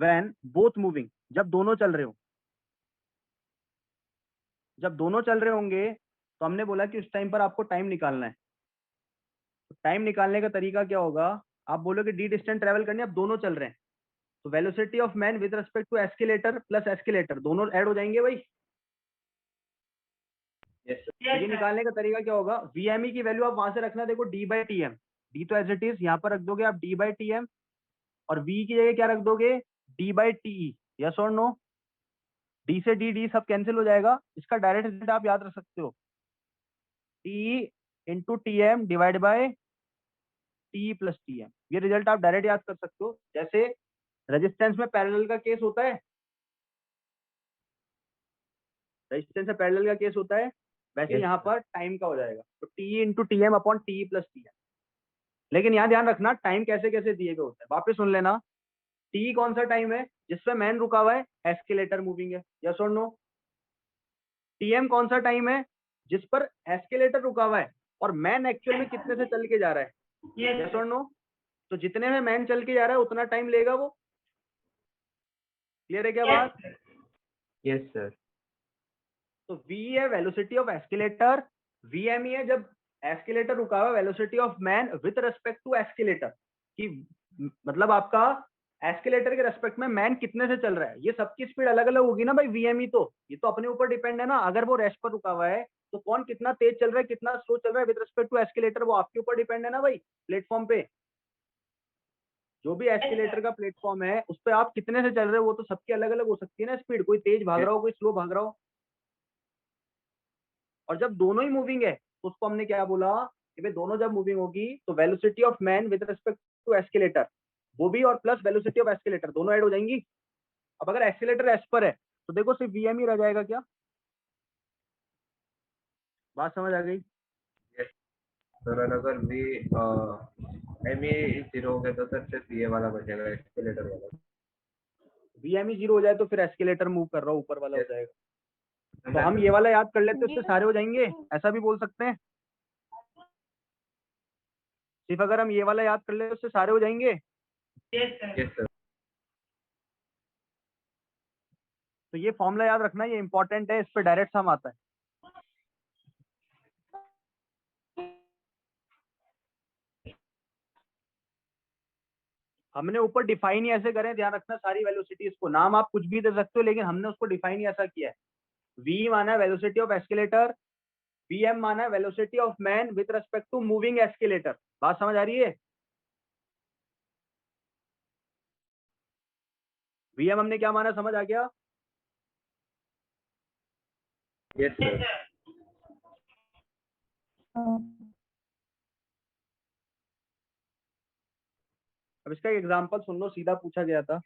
When both moving, जब दोनों चल रहे हो, जब दोनों चल रहे होंगे तो हमने बोला कि उस टाइम पर आपको टाइम निकालना है। तो टाइम निकालने का तरीका क्या होगा, आप बोलोगे डी डिस्टेंस ट्रेवल करनी है, अब दोनों चल रहे हैं, तो velocity of man with respect to escalator plus escalator दोनों ऐड हो जाएंगे भाई। ये निकालने का तरीका क्या होगा, वीएमई की वैल्यू आप वहां से रखना, देखो d by t m, d तो एज इट इज यहाँ पर रख दोगे आप डी बाई टी एम, और वी की जगह क्या रख दोगे, डी बाई टी। यस और नो, डी से डी डी सब कैंसिल हो जाएगा, इसका डायरेक्ट रिजल्ट आप याद रख सकते हो, t into t m divide by t plus t m. ये रिजल्ट आप डायरेक्ट याद कर सकते हो। जैसे रेजिस्टेंस में पैरेलल का केस होता है, रेजिस्टेंस में पैरेलल का केस होता है, वैसे Yes, यहाँ sir. पर टाइम का हो जाएगा, तो t into t m upon t plus t m. लेकिन यहाँ ध्यान रखना टाइम कैसे कैसे दिए गए होते हैं, वापस सुन लेना। टी कौन सा टाइम है जिसपे मैन रुका हुआ है, एस्केलेटर मूविंग है, यस और नो। टीएम कौन सा टाइम है जिस पर एस्केलेटर रुका हुआ है और मैन एक्चुअल में कितने से चल के जा रहा है, यस और नो। तो जितने में मैन चल के जा रहा है उतना टाइम लेगा वो। क्लियर है क्या बात? Yes, sir. तो वी है वेलोसिटी ऑफ एस्केलेटर, वीएम है जब एस्केलेटर रुका हुआ है, velocity of man with respect to escalator, कि मतलब आपका एस्केलेटर के रेस्पेक्ट में मैन कितने से चल रहा है। ये सबकी स्पीड अलग अलग होगी ना भाई, वीएमई तो ये तो अपने ऊपर डिपेंड है ना। अगर वो रेस्ट पर रुका हुआ है तो कौन कितना तेज चल रहा है कितना स्लो चल रहा है विद रिस्पेक्ट टू एस्केलेटर, वो आपके ऊपर डिपेंड है ना भाई। प्लेटफॉर्म पे जो भी एस्केलेटर का प्लेटफॉर्म है उस पर आप कितने से चल रहे हो, वो तो सबकी अलग अलग हो सकती है ना स्पीड, कोई तेज भाग Yes, रहा हो कोई स्लो भाग रहा हो। और जब दोनों ही मूविंग है तो उसको हमने क्या बोला कि भाई दोनों जब मूविंग होगी तो velocity of man with respect to escalator, वो भी और प्लस वेलोसिटी ऑफ एस्केलेटर दोनों ऐड हो जाएंगी। अब अगर एक्सीलेटर एस पर है तो देखो सिर्फ वीएम ही रह जाएगा क्या, बात समझ आ गई? yes. सर और अगर भी एम ए जीरो हो गया तो सर सिर्फ ये वाला बचेगा एस्केलेटर वाला। वीएम ही जीरो हो जाए तो फिर एस्केलेटर मूव कर रहा हो ऊपर वाला हो Yes. जाएगा। तो हम Then ये वाला याद कर लेते उससे सारे हो जाएंगे, ऐसा भी बोल सकते हैं। सिर्फ अगर हम ये वाला याद कर ले उससे सारे हो जाएंगे। yes, sir. तो ये फॉर्मूला याद रखना, ये इंपॉर्टेंट है, इस पर डायरेक्ट सम आता है। हमने ऊपर डिफाइन ही ऐसे करें, ध्यान रखना सारी वेलोसिटीज को, नाम आप कुछ भी दे सकते हो लेकिन हमने उसको डिफाइन ही ऐसा किया है। वी माना है वेलोसिटी ऑफ एस्केलेटर, वीएम माना है velocity of man with respect to moving escalator. बात समझ आ रही है? वीएम हमने क्या माना, समझ आ गया? Yes, sir. अब इसका एग्जांपल सुन लो, सीधा पूछा गया था।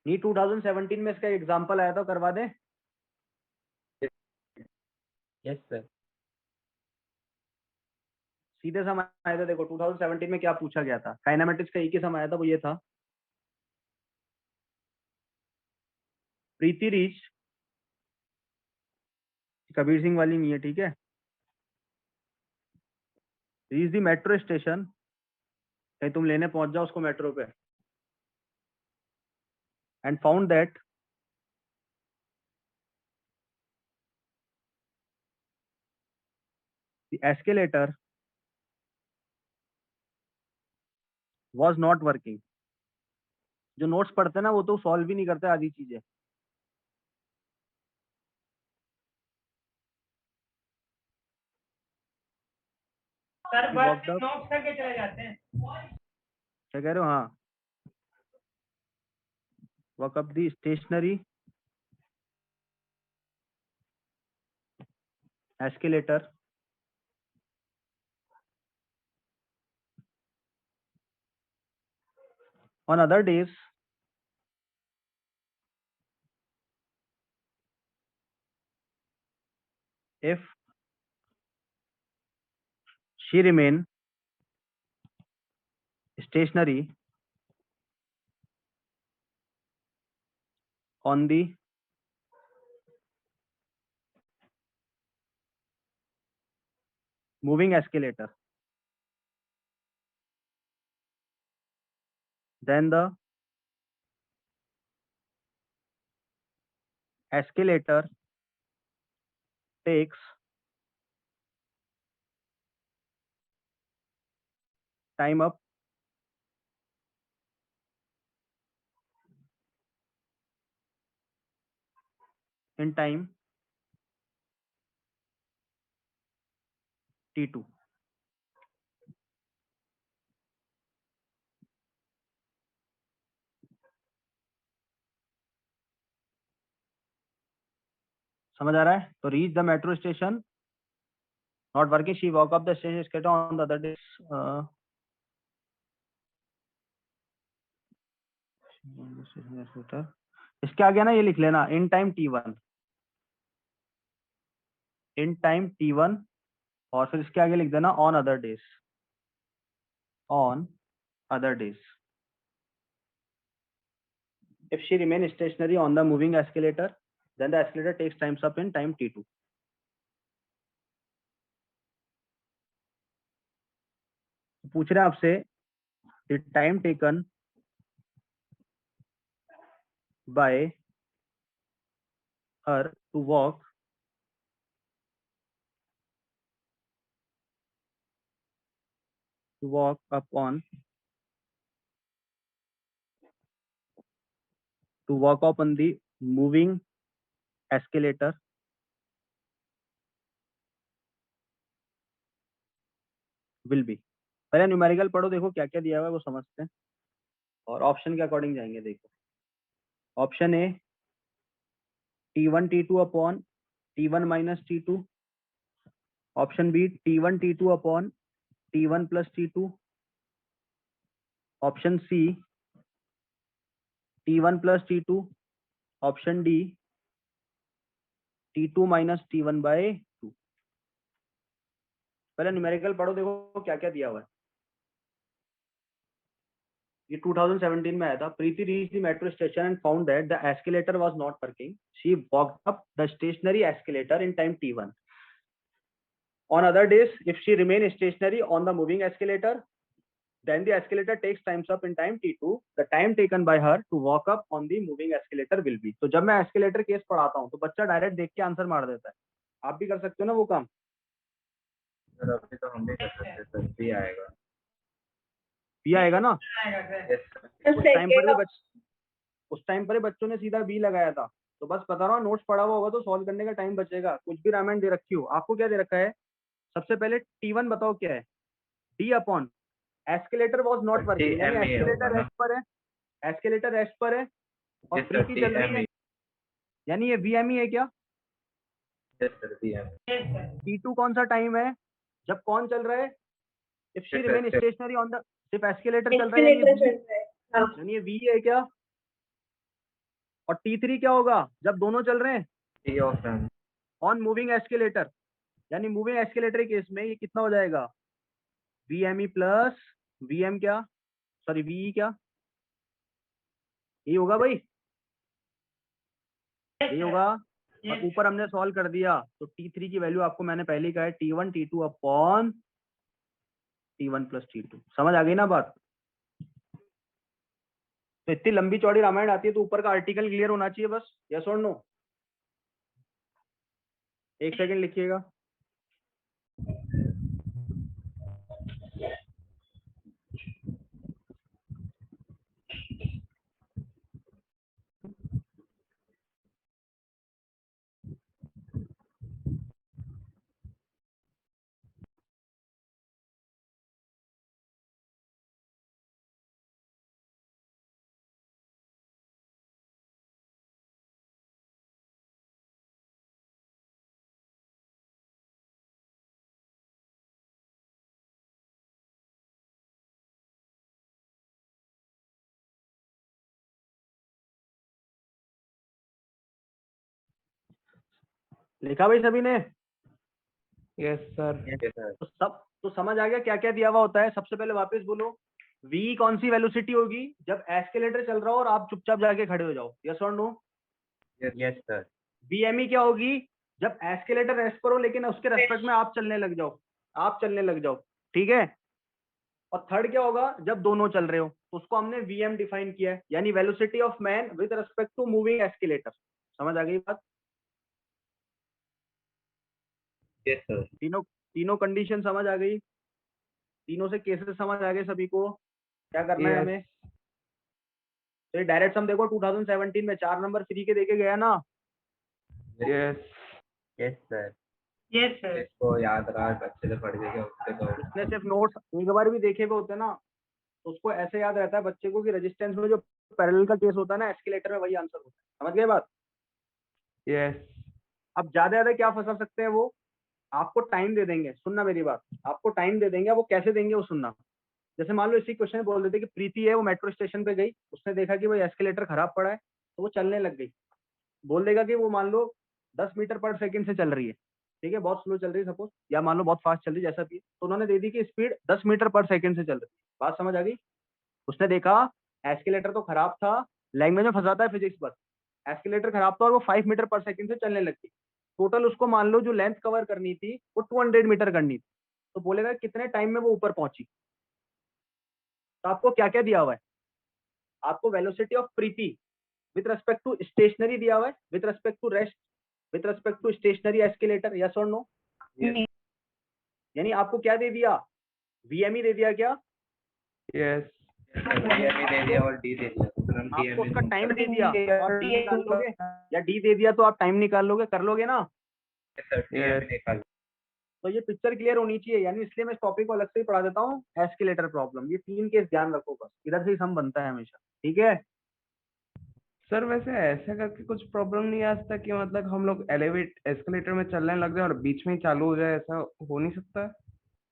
नी 2017 में इसका एग्जांपल आया था, करवा दें? Yes, sir. सीधे सम आया था, देखो 2017 में क्या पूछा गया था, काइनेमेटिक्स का एक ही सम आया था, वो ये था, प्रीति रीच, कबीर सिंह वाली नहीं है ठीक है, रीच दी मेट्रो स्टेशन, कहीं तुम लेने पहुंच जाओ उसको मेट्रो पे, and found that the escalator was not working. जो नोट्स पढ़ते हैं ना वो तो सॉल्व भी नहीं करते आधी चीजें। सर बस वर्कड अप, नोट्स करके चले जाते हैं। क्या कह रहे हो? हाँ, work up the stationary escalator on other days if she remain stationary on the moving escalator, then the escalator takes time up in time t2. समझ आ रहा है? तो reach the metro station, not working, she walk up the station escalator on the other days. इसके आगे ना ये लिख लेना इन टाइम t1, इन टाइम t1, और फिर इसके आगे लिख देना on other days, on other days. If she remains stationary on the moving escalator, then the escalator takes times up in time t2. पूछ रहे हैं आपसे the time taken by her to walk up on the moving escalator will be. पहले numerical पढ़ो, देखो क्या क्या दिया हुआ है वो समझते हैं और ऑप्शन के अकॉर्डिंग जाएंगे. देखो option A t1 t2 upon t1 minus t2, option B t1 t2 upon t1 plus t2, option C t1 plus t2, option D t2 minus t1 by 2. पहले न्यूमेरिकल पढ़ो, देखो क्या क्या दिया हुआ है. ये 2017 में आया था. Preeti reach the metro station and found that the escalator was not working. She walked up the stationary escalator in time t1. On other days, if she remains stationary on the moving escalator, then the escalator takes times up in time t2. The time taken by her to walk up on the moving escalator will be. तो जब मैं escalator case पढ़ाता हूँ तो बच्चा direct देख के answer मार देता है. आप भी कर सकते हो ना वो काम. सर अभी तो हम भी कर सकते हैं सर, भी आएगा. बी आएगा ना. Yes sir. उस टाइम पर बच्चों ने सीधा बी लगाया था. तो बस पता रहा नोट्स पढ़ा हुआ होगा तो सॉल्व करने का टाइम बचेगा. कुछ भी रामायण दे रखी हो. आपको क्या दे रखा है? सबसे पहले t1 बताओ क्या है. d upon escalator was not working, यानी एस्केलेटर रेस्ट पर है, एस्केलेटर रेस्ट पर है और प्रीति चल रही है, यानी ये VME है क्या? Yes sir, VME. t2 कौन सा टाइम है? जब कौन चल रहा है? If she remain stationery on the, सिर्फ एस्केलेटर चल रहा है, यानी ये V है क्या? और t3 क्या होगा जब दोनों चल रहे हैं? T of M. On moving escalator, यानी मूविंग एस्केलेटर के केस में ये कितना हो जाएगा? VME प्लस VM क्या, सॉरी VE क्या, ये होगा भाई, ये होगा. और ऊपर हमने सॉल्व कर दिया तो t3 की वैल्यू आपको मैंने पहले ही कहा है t1 t2 upon t1 plus t2. समझ आ गई ना बात? तो इतनी लंबी चौड़ी रामायण आती है तो ऊपर का आर्टिकल क्लियर होना चाहिए बस. यस और नो? एक सेकंड लिखिएगा. लिखा भाई सभी ने? Yes sir. Yes sir. तो समझ आ गया क्या क्या दिया हुआ होता है. सबसे पहले वापस बोलो, वी कौन सी वेलोसिटी होगी जब एस्केलेटर चल रहा हो और आप चुपचाप जाके खड़े हो जाओ, यस और नो? Yes sir. वीएमई क्या होगी जब एस्केलेटर रेस्ट पर हो लेकिन उसके रेस्पेक्ट में आप चलने लग जाओ, आप चलने लग जाओ, ठीक है। और थर्ड क्या होगा जब दोनों चल रहे हो, तो उसको हमने वीएम डिफाइन किया है, यानी velocity of man with respect to moving escalator. समझ आ गई बात? Yes sir. तीनों तीनों कंडीशन समझ आ गई, तीनों से केसेस समझ आ गए सभी को, क्या करना है हमें? तो डायरेक्ट हम देखो 2017 में 4 नंबर फ्री के देके गया ना। Yes yes sir. Yes sir. इसको याद रहा, अच्छे से पढ़ के उससे तो उसने सिर्फ नोट्स एक बार भी देखे हुए होते ना, तो उसको ऐसे याद रहता है बच्चे को कि रेजिस्टेंस में जो पैरेलल का केस होता है ना एस्केलेटर में, वही आंसर होता है। समझ गए बात? यस अब ज्यादा क्या फंसा सकते हैं वो, आपको टाइम दे देंगे, सुनना मेरी बात, आपको टाइम दे देंगे, वो कैसे देंगे वो सुनना। जैसे मान लो इसी क्वेश्चन में बोल देते कि प्रीति है, वो मेट्रो स्टेशन पे गई, उसने देखा कि वो एस्केलेटर खराब पड़ा है, तो वो चलने लग गई। बोल देगा कि वो मान लो 10 मीटर पर सेकंड से चल रही है, ठीक है, बहुत स्लो चल रही है सपोज, या मान लो बहुत फास्ट चल रही है, जैसा भी है। तो उन्होंने दे दी कि स्पीड 10 मीटर पर सेकंड से चल रही है। बात समझ आ गई? उसने देखा एस्केलेटर तो खराब था, लैंग्वेज में फंसाता है फिजिक्स बस, एस्केलेटर खराब था और वो 5 मीटर पर सेकंड से चलने लग गई। टोटल उसको मान लो जो लेंथ कवर करनी थी वो 200 मीटर करनी थी, तो बोलेगा कितने टाइम में वो ऊपर पहुंची। तो आपको क्या क्या दिया हुआ है? आपको velocity of Preeti with respect to stationary दिया हुआ है, with respect to rest, with respect to stationary escalator, yes और नो? यानी आपको क्या दे दिया? वीएमई दे दिया क्या? यस। डीएमई दे दिया और डी दे दिया, तुरंत आपको उसका डीएमई टाइम दे दिया तो आप टी निकाल लोगे, या डी दे दिया तो आप टाइम निकाल लोगे, कर लोगे ना? डीएमई निकाल। तो ये पिक्चर क्लियर होनी चाहिए, यानी इसलिए मैं इस टॉपिक को अलग से ही पढ़ा देता हूँ, एस्केलेटर प्रॉब्लम। ये 3 केस ध्यान रखो बस, इधर से ही सम बनता है हमेशा, ठीक है। सर वैसे ऐसा करके कुछ प्रॉब्लम नहीं आ सकता कि मतलब हम लोग एलिवेट एस्केलेटर में चलने लग जाए और बीच में ही चालू हो जाए, ऐसा हो नहीं सकता?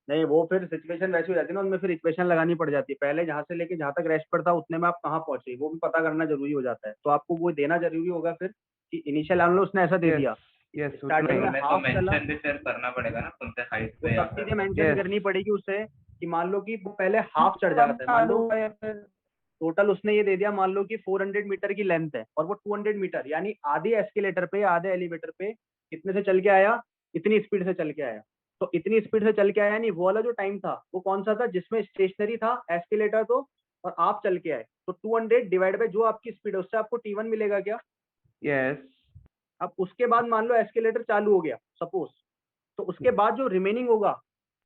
नहीं, वो फिर सिचुएशन वैसी हो जाती है ना, उनमें फिर इक्वेशन लगानी पड़ जाती है, पहले जहां से लेके जहां तक रेस्ट पर था उतने में आप कहाँ पहुंचे, वो भी पता करना जरूरी हो जाता है। तो आपको वो देना जरूरी होगा फिर कि इनिशियल मान लो उसने ऐसा दे यस दिया, यस, उतना स्टार्टिंग ही। में हमें तो हाफ चला, मेंशन भी फिर करना पड़ेगा ना कौन से हाइट वो पे या सब चीजें फिर। Mention yes. करनी पड़ेगी उसे, कि मान लो कि वो पहले हाफ चढ़ जाता है, मान लो टोटल उसने ये दे दिया, मान लो कि 400 मीटर की लेंथ है और वो 200 मीटर यानी आधे एस्केलेटर पे, आधे एलिवेटर पे कितने से चल के आया, इतनी स्पीड से चल के आया। तो इतनी स्पीड से चल के आया, यानी वो वाला जो टाइम था वो कौन सा था, जिसमें स्टेशनरी था एस्केलेटर तो, और आप चल के आए, तो 200 डिवाइड बाय जो आपकी स्पीड है उससे आपको T1 मिलेगा क्या? यस। अब उसके बाद मान लो एस्केलेटर चालू हो गया सपोज, तो उसके बाद जो रिमेनिंग होगा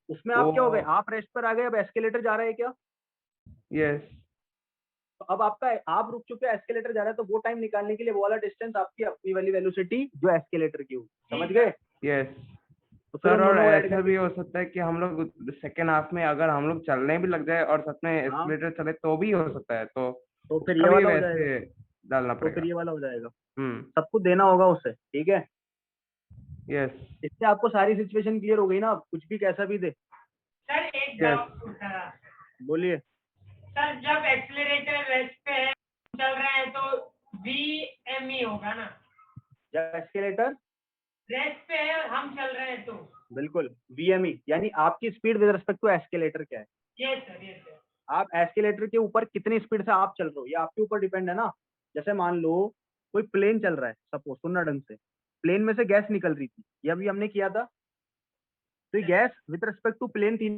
उसमें वो। आप क्या हो गए, आप रेस्ट पर आ गए, अब एस्केलेटर जा रहा है क्या? यस तो अब आपका, आप रुक चुके हैं, एस्केलेटर जा रहा है, तो वो टाइम निकालने के लिए वो वाला डिस्टेंस आपकी अपनी वाली वेलोसिटी जो एस्केलेटर की होगी, समझ गए? यस। तो फिर सर उन और दोनों को ऐड ऐसा करके, भी हो सकता है कि हम लोग सेकेंड हाफ में अगर हम लोग चलने भी लग जाए और सच में हाँ, एस्केलेटर चले तो भी हो सकता है, तो तो फिर उसका ये भी वाला हो जाएगा, वैसे डालना तो फिर पड़ेगा। ये वाला हो जाएगा, हम्म। सब कुछ देना होगा उससे, ठीक है। यस इससे आपको सारी सिचुएशन क्लियर हो गई ना, कुछ भी कैसा भी दे। सर एक यस। डाउट पूछा था। बोलिए। सर जब एक्सीलरेटर रेस्ट पे है, चल रहे हैं, तो VME होगा ना? जब एस्केलेटर रेस्ट पे है और हम चल रहे हैं तो? बिल्कुल वीएमई, यानी आपकी speed with respect to escalator क्या है, यस सर, यस सर। आप एस्केलेटर के ऊपर कितनी स्पीड से आप चल रहे हो, ये आपके ऊपर डिपेंड है ना। जैसे मान लो कोई प्लेन चल रहा है सपोज, सुनना ढंग से, प्लेन में से गैस निकल रही थी, ये अभी हमने किया था, तो ये gas with respect to plane थी,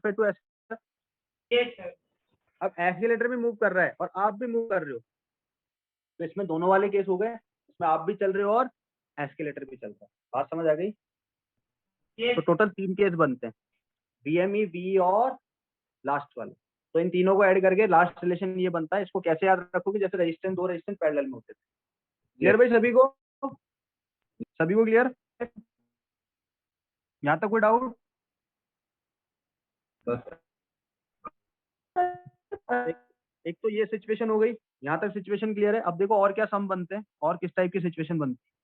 टू। Yes sir. अब एस्केलेटर भी मूव कर रहा है और आप भी मूव कर रहे हो, तो इसमें दोनों वाले केस हो गए, इसमें आप भी चल रहे हो और एस्केलेटर भी चल रहा है। बात समझ आ गई? तो यस। टोटल 3 केस बनते हैं, वीएमई, वी और लास्ट वाला। तो इन तीनों को ऐड करके लास्ट रिलेशन ये बनता है। इसको कैसे याद रखोगे, जैसे रेजिस्टेंस, दो रेजिस्टेंस पैरेलल में होते थे। क्लियर भाई सभी को? सभी को क्लियर? यहाँ तक कोई डाउट? एक, एक तो ये सिचुएशन हो गई, यहाँ तक सिचुएशन क्लियर है। अब देखो और क्या सम बनते हैं और किस टाइप की सिचुएशन बनती है।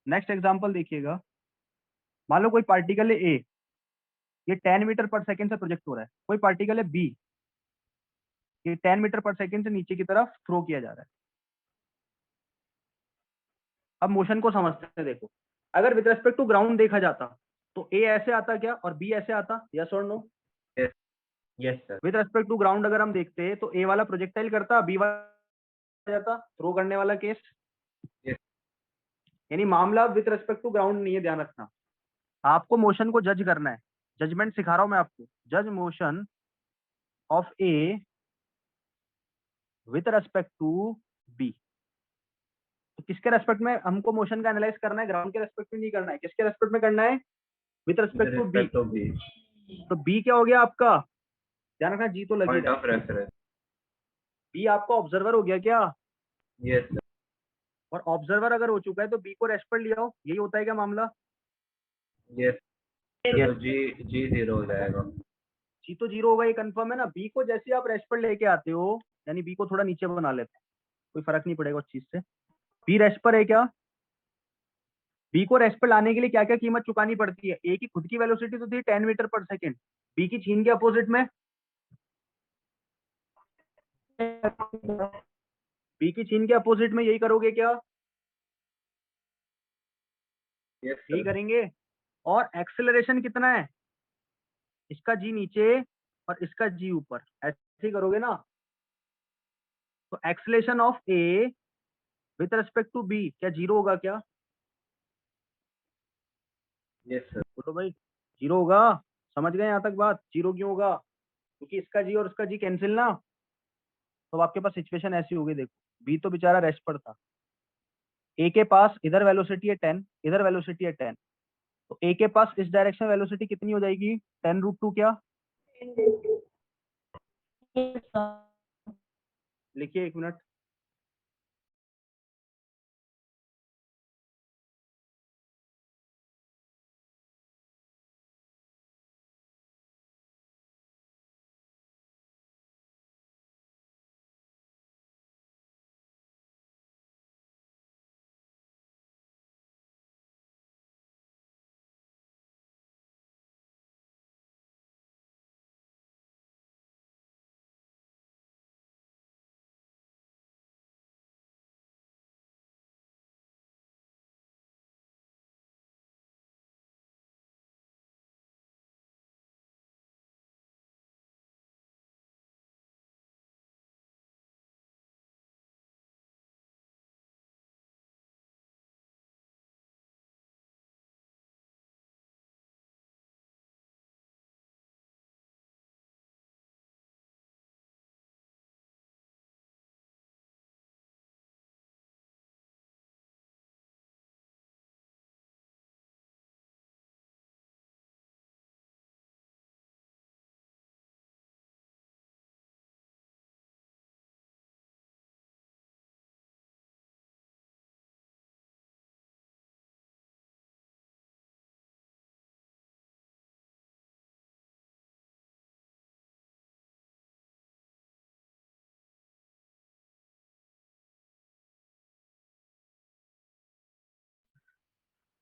नेक्स्ट एग्जांपल देखिएगा, मान लो कोई पार्टिकल है ए, ये 10 मीटर पर सेकंड से प्रोजेक्ट हो रहा है, कोई पार्टिकल है बी, ये 10 मीटर पर सेकंड से नीचे की तरफ थ्रो किया जा रहा है। अब मोशन को समझते हैं, देखो अगर विद रेस्पेक्ट टू ग्राउंड देखा जाता तो ए ऐसे आता क्या और बी ऐसे आता, यस और no? Yes sir. With respect to ground अगर हम देखते तो ए वाला प्रोजेक्टाइल करता, बी वाला जाता थ्रो करने वाला केस। Yes. यानी मामला विद रेस्पेक्ट टू ग्राउंड नहीं है, ध्यान रखना। आपको मोशन को जज करना है, जजमेंट सिखा रहा हूं मैं आपको। जज motion of A with respect to B. तो किसके रेस्पेक्ट में हमको मोशन का एनालाइज करना है? ग्राउंड के रेस्पेक्ट में नहीं करना है, किसके रेस्पेक्ट में करना है? With respect to B. तो बी। तो बी क्या हो गया आपका? ध्यान रखना, जी तो लगी पॉइंट रहा ऑफ रेफरेंस। बी आपका ऑब्जर्वर हो गया क्या? Yes sir. और ऑब्जर्वर अगर हो चुका है तो बी को रेस्ट पर लिया हो, यही होता है क्या मामला? यस। तो जी 0 हो जाएगा। जी तो 0 होगा, ये कंफर्म है ना। बी को जैसे आप रेस्ट पर लेके आते हो, यानी बी को थोड़ा नीचे बना लेते हैं, कोई फर्क नहीं पड़ेगा उस चीज से। बी रेस्ट पर है क्या? बी को रेस्ट पर लाने के लिए क्या क्या कीमत चुकानी पड़ती है? ए की खुद की वेलोसिटी तो थी 10 मीटर पर सेकेंड, बी की छीन के अपोजिट में, बी की छीन के अपोजिट में यही करोगे क्या? यस यही सर। करेंगे। और एक्सेलरेशन कितना है? इसका जी नीचे और इसका जी ऊपर, ऐसे ही करोगे ना। तो acceleration of A with respect to B क्या 0 होगा क्या? Yes sir. बोलो भाई, 0 होगा। समझ गए यहाँ तक बात? 0 क्यों होगा? क्योंकि इसका जी और उसका जी कैंसिल ना। तो आपके पास सिचुएशन ऐसी होगी, देखो बी तो बेचारा रेस्ट पर था, ए के पास इधर वेलोसिटी है 10, इधर वेलोसिटी है 10, तो ए के पास इस डायरेक्शन वेलोसिटी कितनी हो जाएगी? 10√2 क्या? लिखिए 1 मिनट।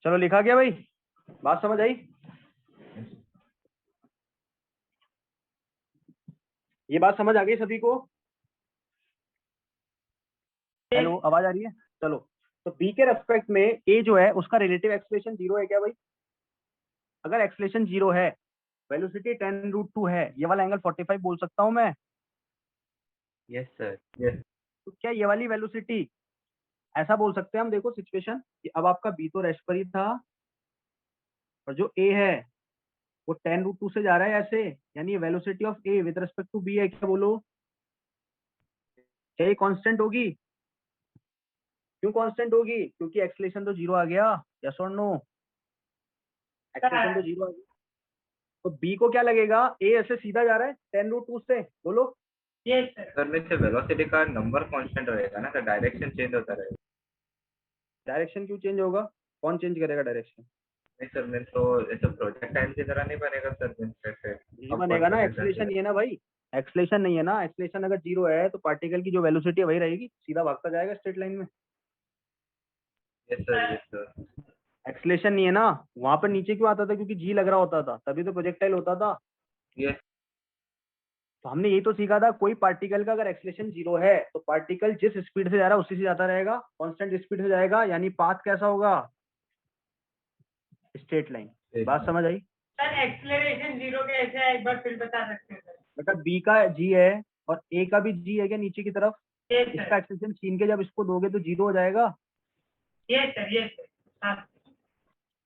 चलो लिखा गया भाई, बात समझ आई? ये बात समझ आ गई सभी को? हेलो, आवाज आ रही है? चलो, तो बी के रेस्पेक्ट में ए जो है उसका रिलेटिव एक्सेलरेशन 0 है क्या भाई? अगर एक्सेलरेशन 0 है, वेलोसिटी 10√2 है, ये वाला एंगल 45 बोल सकता हूं मैं? Yes sir. यस। तो क्या ये वाली वेलोसिटी, ऐसा बोल सकते हैं हम, देखो सिचुएशन कि अब आपका बी तो रेस्ट पर ही था और जो ए है वो 10√2 से जा रहा है ऐसे, यानी velocity of A with respect to B है क्या? बोलो, क्या ये कांस्टेंट होगी? क्यों कांस्टेंट होगी? क्योंकि एक्सेलरेशन तो 0 आ गया, यस और नो? एक्सेलरेशन तो 0 आ गया, तो बी को क्या लगेगा? ए ऐसे सीधा जा रहा है 10√2 से, बोलो। Yes sir. करने से वेलोसिटी का नंबर कांस्टेंट रहेगा ना, तो डायरेक्शन चेंज होता रहेगा। डायरेक्शन क्यों चेंज होगा? कौन चेंज करेगा डायरेक्शन? नहीं सर, मैं तो ऐसे प्रोजेक्टाइल की तरह नहीं बनेगा सर, से नहीं बनेगा ना, एक्सेलरेशन ये है ना भाई, एक्सेलरेशन नहीं है ना। एक्सेलरेशन अगर 0 है तो पार्टिकल की जो वेलोसिटी है वही रहेगी, सीधा भागता जाएगा स्ट्रेट लाइन में। Yes sir. Yes sir. Acceleration नहीं है ना, वहां पर नीचे क्यों आता था? क्योंकि जी लग रहा होता था, तभी तो प्रोजेक्टाइल होता था। यस तो हमने यही तो सीखा था, कोई पार्टिकल का अगर एक्सलेशन 0 है तो पार्टिकल जिस स्पीड से जा रहा है उसी से जाता रहेगा, कांस्टेंट स्पीड से जाएगा, यानी पाथ कैसा होगा? Straight line. बात समझ आई? सर एक्सलेरेशन 0 कैसे है, एक बार फिर बता सकते हैं सर? बेटा बी का जी है और ए का भी जी है क्या नीचे की तरफ? यस इसका सर, एक्सलेशन छीन के जब इसको दोगे तो 0 हो जाएगा। यस सर, यस सर, हाँ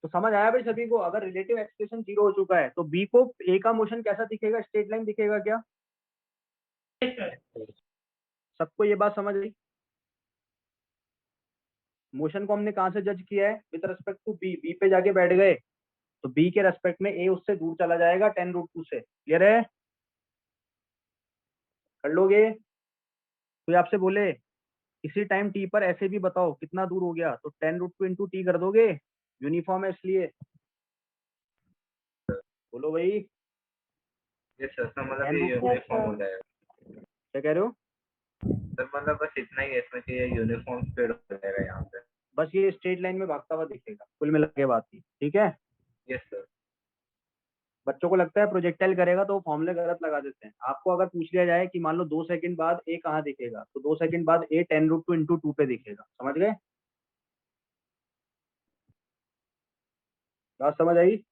तो समझ आया भाई सभी को? अगर रिलेटिव एक्सप्रेशन 0 हो चुका है तो बी को ए का मोशन कैसा दिखेगा? स्ट्रेट लाइन दिखेगा क्या? Yes sir. सबको ये बात समझ आई? मोशन को हमने कहाँ से जज किया है? With respect to B. B पे जाके बैठ गए तो बी के रेस्पेक्ट में ए उससे दूर चला जाएगा 10√2 से। क्लियर है? कर लोगे? कोई आपसे बोले इसी टाइम टी पर ऐसे भी बताओ कितना दूर हो गया, तो 10√2 इंटू टी कर दोगे? यूनिफॉर्म है इसलिए। बोलो भाई। यस सर, तो मतलब टेन ये रूट यूनिफॉर्म हो जाएगा। क्या कह रहे हो? सर मतलब बस इतना ही है इसमें कि ये यूनिफॉर्म स्पीड हो जाएगा यहाँ पे। बस ये स्ट्रेट लाइन में भागता हुआ दिखेगा, कुल मिला के बात ही। ठीक है? Yes sir. बच्चों को लगता है प्रोजेक्टाइल करेगा तो वो फॉर्मूले गलत लगा देते हैं। आपको अगर पूछ लिया जाए कि मान लो 2 सेकंड बाद ए कहाँ दिखेगा, तो 2 सेकंड बाद ए 10√2 इंटू 2 पे दिखेगा। समझ गए? बात समझ आई?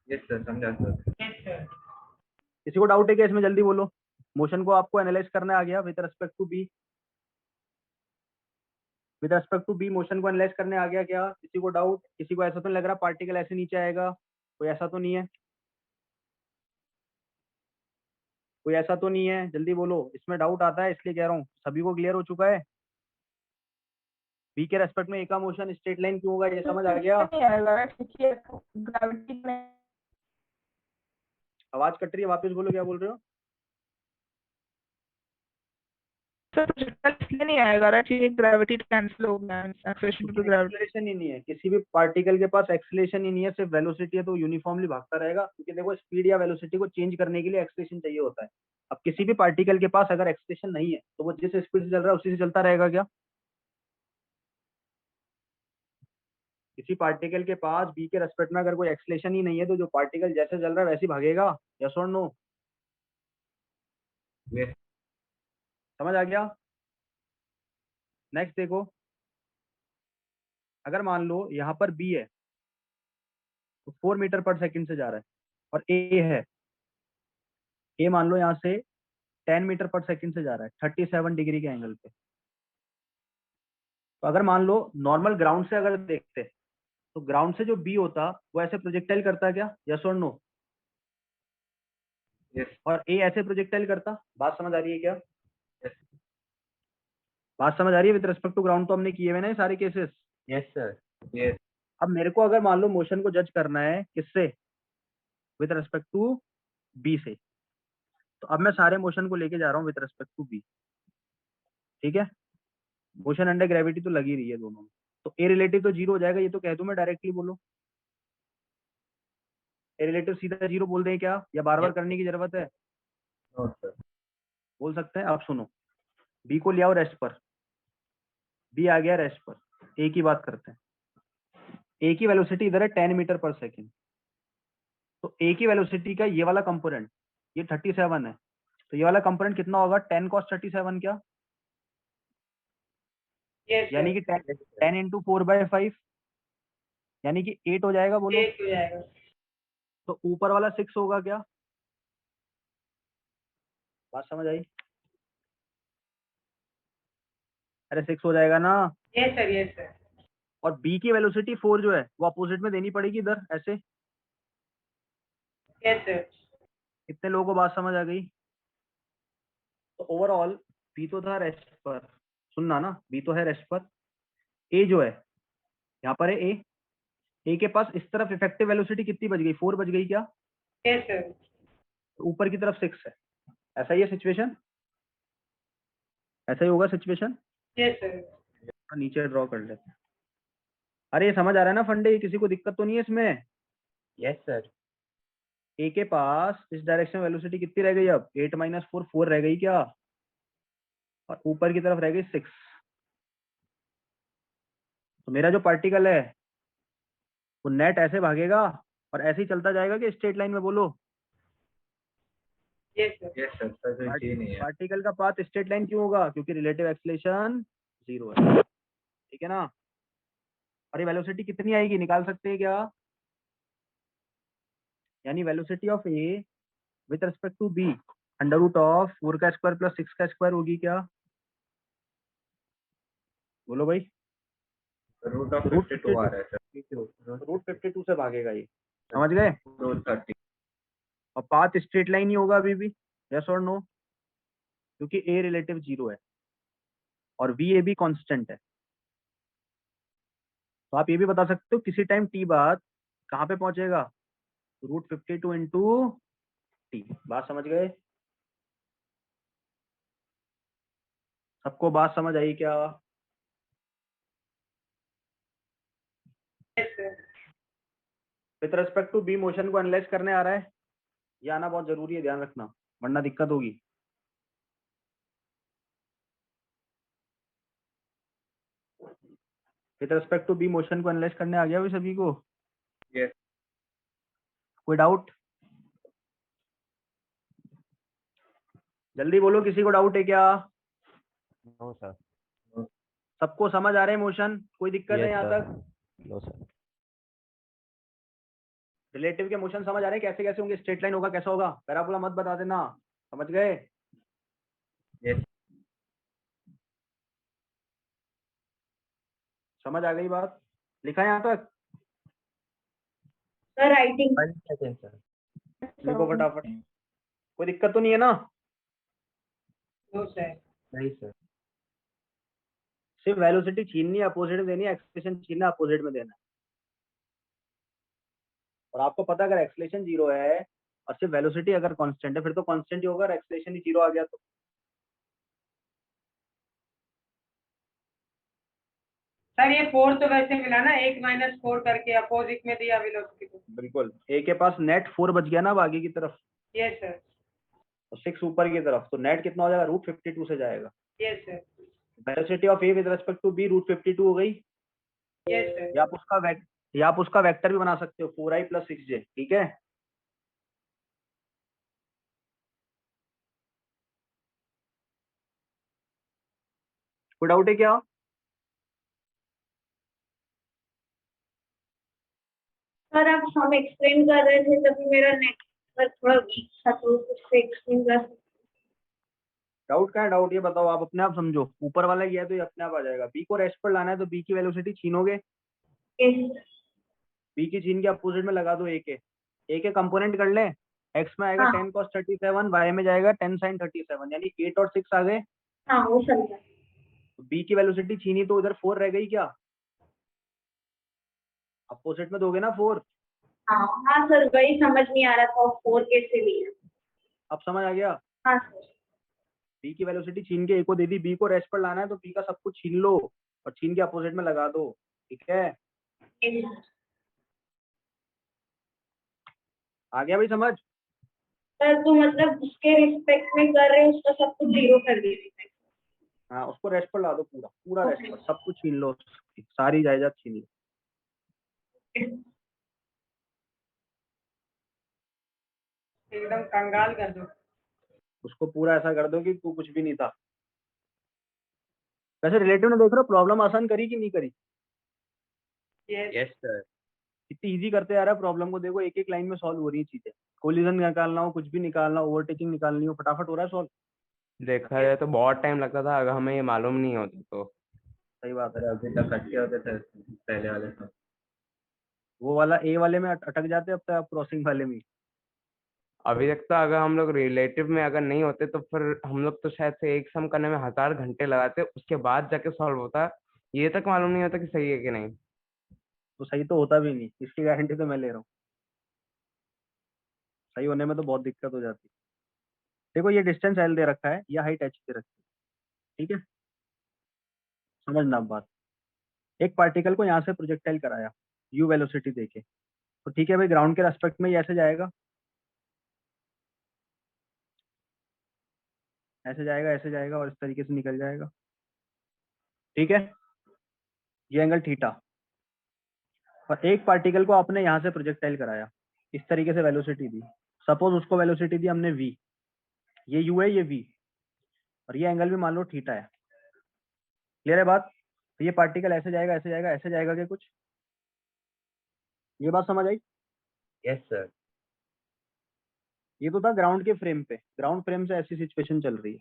यस सर, समझा सर। Yes sir. किसी को डाउट है क्या इसमें? जल्दी बोलो। मोशन को आपको एनालाइज करना आ गया with respect to B. With respect to B motion को एनालाइज करने आ गया क्या? किसी को डाउट? किसी को ऐसा तो नहीं लग रहा पार्टिकल ऐसे नीचे आएगा? कोई ऐसा तो नहीं है? कोई ऐसा तो नहीं है? जल्दी बोलो, इसमें डाउट आता है इसलिए कह रहा हूँ। सभी को क्लियर हो चुका है? बी के रेस्पेक्ट में ए का मोशन स्ट्रेट लाइन क्यों होगा, ये समझ आ गया? नहीं आएगा क्योंकि ग्रेविटी में आवाज कट रही है, वापस बोलो क्या बोल रहे हो? सर प्रोजेक्टाइल इसलिए नहीं आएगा राइट क्योंकि ग्रेविटी कैंसिल हो गया acceleration due to gravity. Acceleration ही नहीं है, किसी भी पार्टिकल के पास एक्सीलरेशन ही नहीं है, सिर्फ वेलोसिटी है, तो यूनिफॉर्मली भागता रहेगा। क्योंकि देखो स्पीड या वेलोसिटी को चेंज करने के लिए एक्सीलरेशन चाहिए होता है। अब किसी भी पार्टिकल के पास अगर एक्सीलरेशन नहीं है तो वो जिस स्पीड से चल रहा है उसी से चलता रहेगा क्या? किसी पार्टिकल के पास बी के रेस्पेक्ट में अगर कोई एक्सीलरेशन ही नहीं है तो जो पार्टिकल जैसे चल रहा है वैसे ही भागेगा? यस और नो? यस समझ आ गया? नेक्स्ट देखो, अगर मान लो यहाँ पर बी है तो 4 मीटर पर सेकंड से जा रहा है, और ए है, ए मान लो यहाँ से 10 मीटर पर सेकंड से जा रहा है 37 डिग्री के एंगल पे। तो अगर मान लो नॉर्मल ग्राउंड से अगर देखते तो ग्राउंड से जो बी होता वो ऐसे प्रोजेक्टाइल करता क्या? यस और नो? यस और ए ऐसे प्रोजेक्टाइल करता? बात समझ आ रही है क्या? यस बात समझ आ रही है? विद रिस्पेक्ट टू ग्राउंड तो हमने किए हुए ना ये सारे केसेस। Yes sir. यस अब मेरे को अगर मान लो मोशन को जज करना है किससे? विद रिस्पेक्ट टू बी से। तो अब मैं सारे मोशन को लेके जा रहा हूँ विद रिस्पेक्ट टू बी। ठीक है? मोशन अंडर ग्रेविटी तो लगी रही है दोनों में, तो ए रिलेटिव तो 0 हो जाएगा, ये तो कह दूं मैं डायरेक्टली। बोलो, ए रिलेटिव सीधा 0 बोल दें क्या, या बार बार करने की जरूरत है? No sir. बोल सकते हैं। आप सुनो, बी को ले आओ रेस्ट पर। बी आ गया रेस्ट पर। ए की बात करते हैं। ए की वेलोसिटी इधर है 10 मीटर पर सेकेंड। तो ए की वेलोसिटी का ये वाला कंपोनेंट, ये 37 है, तो ये वाला कंपोनेंट कितना होगा? 10 cos 37 क्या? यस यानी सर। कि 10 इंटू 4/5, यानी कि 8 हो जाएगा। बोलो, 8 हो जाएगा। तो ऊपर वाला 6 होगा क्या? बात समझ आई? अरे 6 हो जाएगा ना। Yes sir, yes sir. और बी की वेलोसिटी 4 जो है वो अपोजिट में देनी पड़ेगी इधर ऐसे। Yes sir. कितने लोगों को बात समझ आ गई? तो ओवरऑल बी तो था रेस्ट पर, सुनना ना, बी तो है रेस्ट पर। ए जो है यहाँ पर है, ए के पास इस तरफ इफेक्टिव वेलोसिटी कितनी बच गई? 4 बच गई क्या? Yes sir. तो ऊपर की तरफ 6 है। ऐसा ही है सिचुएशन? ऐसा ही होगा सिचुएशन? Yes sir. नीचे ड्रॉ कर लेते हैं। अरे ये समझ आ रहा है ना फंडे? ये किसी को दिक्कत तो नहीं है इसमें? Yes sir. ए के पास इस डायरेक्शन वेलोसिटी कितनी रह गई? अब 8 - 4 4 रह गई क्या? और ऊपर की तरफ रह गई 6। तो मेरा जो पार्टिकल है तो नेट ऐसे भागेगा और ऐसे ही चलता जाएगा कि स्ट्रेट लाइन में बोलो। Yes sir. Yes sir, sir कोई जी नहीं है। पार्टिकल का पाथ स्ट्रेट लाइन क्यों होगा? क्योंकि रिलेटिव एक्सीलरेशन 0 है, ठीक है ना। और ये वेलोसिटी कितनी आएगी निकाल सकते हैं क्या? यानी velocity of A with respect to B under root of 4 का स्क्वायर प्लस 6 का स्क्वायर होगी क्या? बोलो भाई। रूट ऑफ रूट 52 आ रहा है सर। 52, रूट 52 से भागेगा ये, समझ गए। रूट 30। और पाथ स्ट्रेट लाइन ही होगा अभी भी, यस और नो, क्योंकि ए रिलेटिव 0 है और वी ए भी कांस्टेंट है। तो आप ये भी बता सकते हो किसी टाइम टी बाद कहाँ पे पहुंचेगा? Root 52 into t. बात समझ गए? सबको बात समझ आई क्या? Yes sir. With respect to B motion को एनालाइज करने आ रहा है, ये आना बहुत जरूरी है, ध्यान रखना वरना दिक्कत होगी। With respect to B motion को एनालाइज करने आ गया भाई सभी को? यस। कोई डाउट? जल्दी बोलो, किसी को डाउट है क्या? No sir. सबको समझ आ रहे हैं मोशन? कोई दिक्कत है यस यहाँ सर। तक? No sir. रिलेटिव के मोशन समझ आ रहे हैं कैसे कैसे होंगे? स्ट्रेट लाइन होगा, कैसा होगा? पैराबोला मत बता देना, समझ गए? यस। समझ आ गई बात? लिखा है यहाँ तक? Sir writing. सर। लिखो फटाफट। कोई दिक्कत तो नहीं है ना? No sir. नहीं सर। सिर्फ वेलोसिटी छीननी है, अपोजिट में देनी है, एक्सेलरेशन छीनना है, अपोजिट में देना है। और आपको पता है अगर एक्सेलरेशन 0 है और सिर्फ वेलोसिटी अगर कांस्टेंट है फिर तो कांस्टेंट ही होगा, और एक्सेलरेशन ही 0 आ गया तो। सर ये 4 तो वैसे मिला ना, 1 - 4 करके अपोजिट में दिया वेलोसिटी को। बिल्कुल, ए के पास नेट 4 बच गया ना अब आगे की तरफ, यस सर। और 6 ऊपर की तरफ, तो नेट कितना हो जाएगा? रूट 52 से जाएगा। Yes sir. Velocity of A with respect to B root 52 हो गई। Yes sir. या आप उसका वेक्टर भी बना सकते हो, 4i + 6j, ठीक है। कोई डाउट है क्या? सर आप हम एक्सप्लेन कर रहे थे तभी मेरा नेटवर्क थोड़ा वीक था तो कुछ से एक्सप्लेन कर डाउट का है? डाउट ये बताओ, आप अपने आप समझो, ऊपर वाला ये है तो ये अपने आप आ जाएगा। बी को रेस्ट पर लाना है तो बी की वेलोसिटी छीनोगे, सकते। बी की छीन के अपोजिट में लगा दो ए के कंपोनेंट कर ले। एक्स में आएगा हाँ 10 cos 37, वाई में जाएगा 10 sin 37, यानी 8 और 6 आ गए। हाँ वो समझा। तो बी की वेलोसिटी छीनी तो उधर 4 रह गई क्या? अपोजिट में दोगे ना 4। हाँ हाँ सर वही समझ नहीं आ रहा था 4 कैसे लिया। अब समझ आ गया? हाँ सर। बी की वेलोसिटी छीन के ए को दे दी, बी को रेस्ट पर लाना है तो बी का सब कुछ छीन लो और छीन के अपोजिट में लगा दो, ठीक है। आ गया भाई समझ? सर तो मतलब उसके रिस्पेक्ट में कर रहे हैं उसका सब कुछ 0 कर दीजिए। हाँ, उसको रेस्ट पर ला दो, पूरा पूरा रेस्ट पर, सब कुछ छीन लो, सारी जायदाद छीन लो। एकदम कंगाल कर दो। उसको पूरा ऐसा कर दो कि तू कुछ भी नहीं था। वैसे रिलेटिव ने देख रहे हो प्रॉब्लम आसान करी कि नहीं करी? यस। Yes sir. कितनी इजी करते आ रहा है प्रॉब्लम को, देखो एक एक लाइन में सॉल्व हो रही है चीजें। कोलिजन निकालना हो, कुछ भी निकालना हो, ओवरटेकिंग निकालनी हो, फटाफट हो रहा है सॉल्व। देखा जाए तो बहुत टाइम लगता था अगर हमें ये मालूम नहीं होता तो। सही बात है। सर अभी तक कटके होते थे पहले वाले तो। वो वाला ए वाले में अटक जाते, अब तक आप क्रॉसिंग वाले में। अभी तक तो अगर हम लोग रिलेटिव में अगर नहीं होते तो फिर हम लोग तो शायद से एक सम करने में 1000 घंटे लगाते, उसके बाद जाके सॉल्व होता। ये तक मालूम नहीं होता कि सही है कि नहीं। तो सही तो होता भी नहीं, इसकी गारंटी तो मैं ले रहा हूँ। सही होने में तो बहुत दिक्कत हो जाती है। देखो ये डिस्टेंस एल दे रखा है, या हाइट एच दे रखी है, ठीक है। समझना अब बात। एक पार्टिकल को यहाँ से प्रोजेक्टाइल कराया, यू वेलोसिटी देके, तो ठीक है भाई, ग्राउंड के रेस्पेक्ट में ये ऐसे जाएगा, ऐसे जाएगा, ऐसे जाएगा और इस तरीके से निकल जाएगा, ठीक है। ये एंगल थीटा। और एक पार्टिकल को आपने यहाँ से प्रोजेक्टाइल कराया, इस तरीके से वेलोसिटी दी, सपोज उसको वेलोसिटी दी हमने v, ये u है, ये v, और ये एंगल भी मान लो थीटा है। क्लियर है बात? तो ये पार्टिकल ऐसे जाएगा, ऐसे जाएगा, ऐसे जाएगा क्या कुछ? ये बात समझ आई? Yes sir. ये तो था ग्राउंड के फ्रेम पे, ग्राउंड फ्रेम से ऐसी सिचुएशन चल रही है,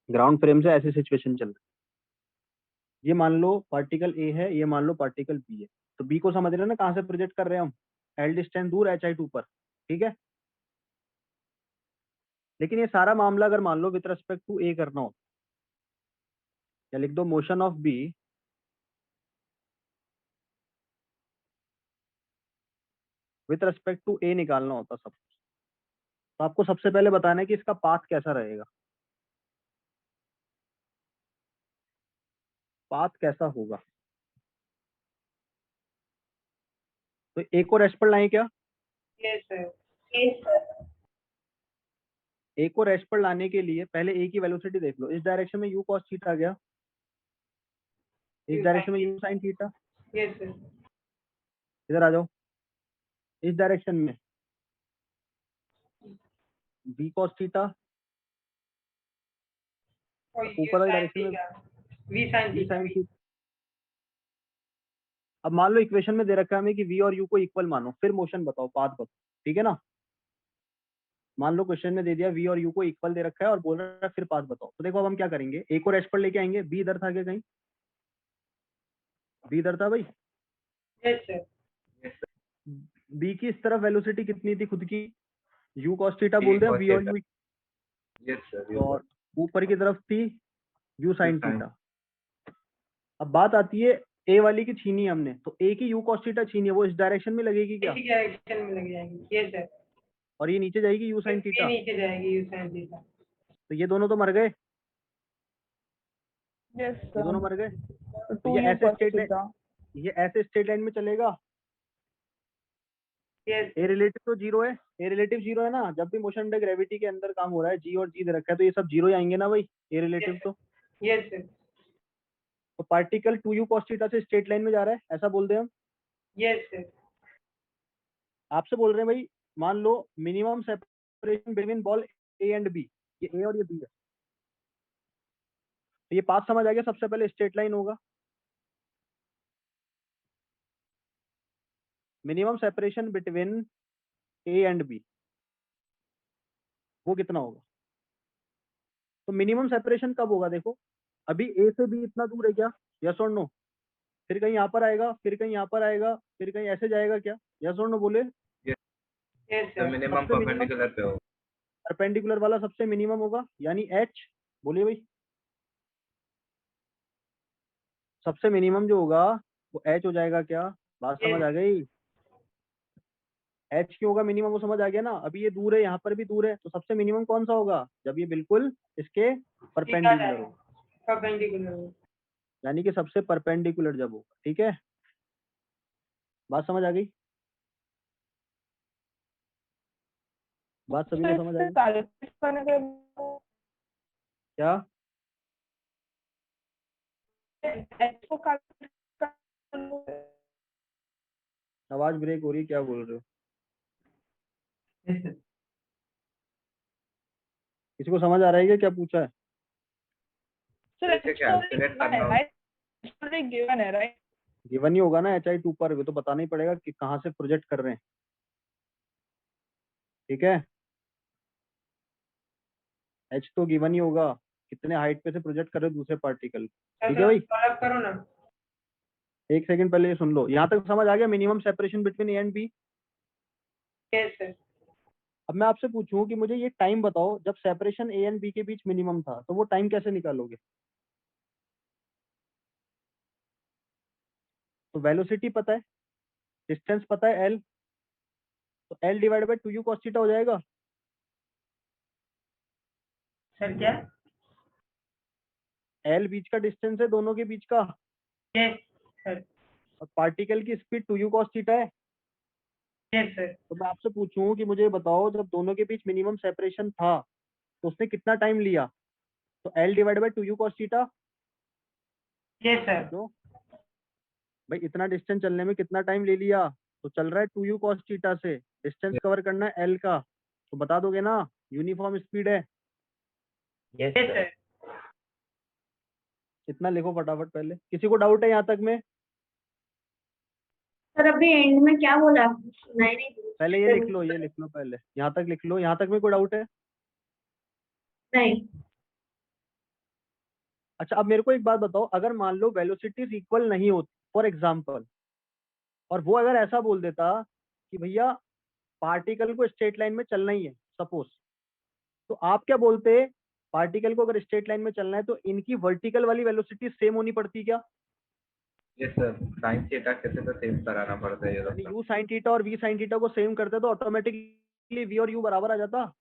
ग्राउंड फ्रेम से ऐसी सिचुएशन चल रही है। ये मान लो पार्टिकल ए है, ये मान लो पार्टिकल बी है, तो बी को समझ रहे हो ना कहाँ से प्रोजेक्ट कर रहे हैं हम? एल डिस्टेंस दूर, HI2 पर, ठीक है। लेकिन ये सारा मामला अगर मान लो विथ रेस्पेक्ट टू ए करना हो, या लिख दो motion of B with respect to A निकालना होता सब, तो आपको सबसे पहले बताना है कि इसका पाथ कैसा रहेगा, पाथ कैसा होगा। तो ए को रेस्ट पर लाएं क्या? Yes sir. Yes sir. A को रेस्ट पर लाने के लिए पहले ए की वेलोसिटी देख लो, इस डायरेक्शन में u cos थीटा गया, इस डायरेक्शन में u sin theta, yes sir. इधर आ जाओ, इस डायरेक्शन में v cos थीटा, और ऊपर वाली डायरेक्शन में v sine v theta. sin theta. अब मान लो इक्वेशन में दे रखा है हमें कि v और u को इक्वल मानो, फिर मोशन बताओ, पाथ बताओ, ठीक है ना। मान लो क्वेश्चन में दे दिया v और u को इक्वल दे रखा है और बोल रहा है फिर पाथ बताओ, तो देखो अब हम क्या करेंगे, a को रेस्ट पर लेके आएंगे, b इधर था क्या कहीं? b इधर था भाई, यस सर। b की इस तरफ वेलोसिटी कितनी थी खुद की? u cos थीटा V बोल दिया, cos v और theta। u, yes sir. और ऊपर की तरफ थी u sin sin। थीटा। अब बात आती है ए वाली की छीनी है हमने, तो ए की u cos थीटा छीनी है, वो इस डायरेक्शन में लगेगी क्या? इसी डायरेक्शन में लग जाएंगी। Yes sir. और ये नीचे जाएगी u sin ये थीटा, नीचे जाएगी यू साइन थीटा। तो ये दोनों तो मर गए, यस ये दोनों सर। मर गए। तो 2u ये ऐसे cos स्ट्रेट लाइन, थीटा। ये ऐसे स्ट्रेट लाइन में चलेगा। यस ए रिलेटिव तो जीरो है, ए रिलेटिव जीरो है ना, जब भी मोशन अंडर ग्रेविटी के अंदर काम हो रहा है, जी और जी दे रखा है, तो ये सब जीरो ही आएंगे ना भाई, ए रिलेटिव तो। Yes sir. तो पार्टिकल 2u cos थीटा से स्ट्रेट लाइन में जा रहा है, ऐसा बोल दे हम। Yes sir. आपसे बोल रहे हैं भाई, मान लो minimum separation between ball A and B, ये ए और ये बी है, तो ये पाथ समझ आ गया, सबसे पहले स्ट्रेट लाइन होगा। Minimum separation between A and B वो कितना होगा? तो मिनिमम सेपरेशन कब होगा? देखो अभी ए से बी इतना दूर है क्या? यस और नो? फिर कहीं यहाँ पर आएगा, फिर कहीं यहाँ पर आएगा, फिर कहीं ऐसे जाएगा क्या? यस और नो बोले। यस तो सर। मिनिमम सबसे मिनिमम परपेंडिकुलर पे हो। परपेंडिकुलर वाला सबसे मिनिमम होगा, यानी एच। बोलिए भाई, सबसे मिनिमम जो होगा वो एच हो जाएगा क्या? बात समझ आ गई? एच क्यों होगा मिनिमम, वो समझ आ गया ना। अभी ये दूर है, यहाँ पर भी दूर है, तो सबसे मिनिमम कौन सा होगा? जब ये बिल्कुल इसके परपेंडिकुलर हो, परपेंडिकुलर। यानी कि सबसे परपेंडिकुलर जब होगा, ठीक है। बात समझ आ गई? बात सभी को समझ आ गई कैलकुलेट करने के क्या? h को calculate आवाज ब्रेक हो रही है, क्या बोल रहे हो? किसी को समझ आ रहा है क्या, क्या पूछा है? सर कैसे calculate करना हो? गिवन है राइट? गिवन ही होगा ना, HI2 पर, वो तो बताना ही पड़ेगा कि कहाँ से प्रोजेक्ट कर रहे हैं, ठीक है। एच तो गिवन ही होगा, कितने हाइट पे से प्रोजेक्ट कर रहे हो दूसरे पार्टिकल, ठीक है भाई। सॉल्व करो ना। एक सेकंड पहले ये सुन लो, यहाँ तक समझ आ गया minimum separation between A and B. Yes sir. अब मैं आपसे पूछूं कि मुझे ये टाइम बताओ जब सेपरेशन ए एंड बी के बीच मिनिमम था, तो वो टाइम कैसे निकालोगे? तो वेलोसिटी पता है, डिस्टेंस पता है एल, तो L divide by 2u cos theta हो जाएगा। सर क्या? एल बीच का डिस्टेंस है दोनों के बीच का, यस सर। और पार्टिकल की स्पीड 2u cos थीटा है। Yes sir. तो मैं आपसे पूछूं कि मुझे बताओ जब दोनों के बीच मिनिमम सेपरेशन था तो उसने कितना टाइम लिया? तो L divide by 2u cos theta. Yes sir. जो भाई इतना डिस्टेंस चलने में कितना टाइम ले लिया, तो चल रहा है 2u cos थीटा से, डिस्टेंस कवर करना है l का, तो बता दोगे ना यूनिफॉर्म स्पीड है। Yes yes sir. सर। इतना लिखो फटाफट, पहले किसी को डाउट है यहाँ तक में? सर अभी एंड में क्या बोला आपने, सुनाई नहीं दी। पहले ये लिख लो, ये लिख लो, पहले यहाँ तक लिख लो, यहाँ तक में कोई डाउट है? नहीं। अच्छा अब मेरे को एक बात बताओ, अगर मान लो वेलोसिटीज इक्वल नहीं होती फॉर एग्जाम्पल, और वो अगर ऐसा बोल देता कि भैया पार्टिकल को स्ट्रेट लाइन में चलना ही है सपोज, तो आप क्या बोलते? पार्टिकल को अगर स्ट्रेट लाइन में चलना है तो इनकी वर्टिकल वाली वेलोसिटी सेम होनी पड़ती क्या? यस सर, साइन थीटा कैसे तो सेम कराना पड़ता है ये यानी लोग। u साइन थीटा और v साइन थीटा को सेम करते तो ऑटोमेटिकली v और u बराबर आ जाता।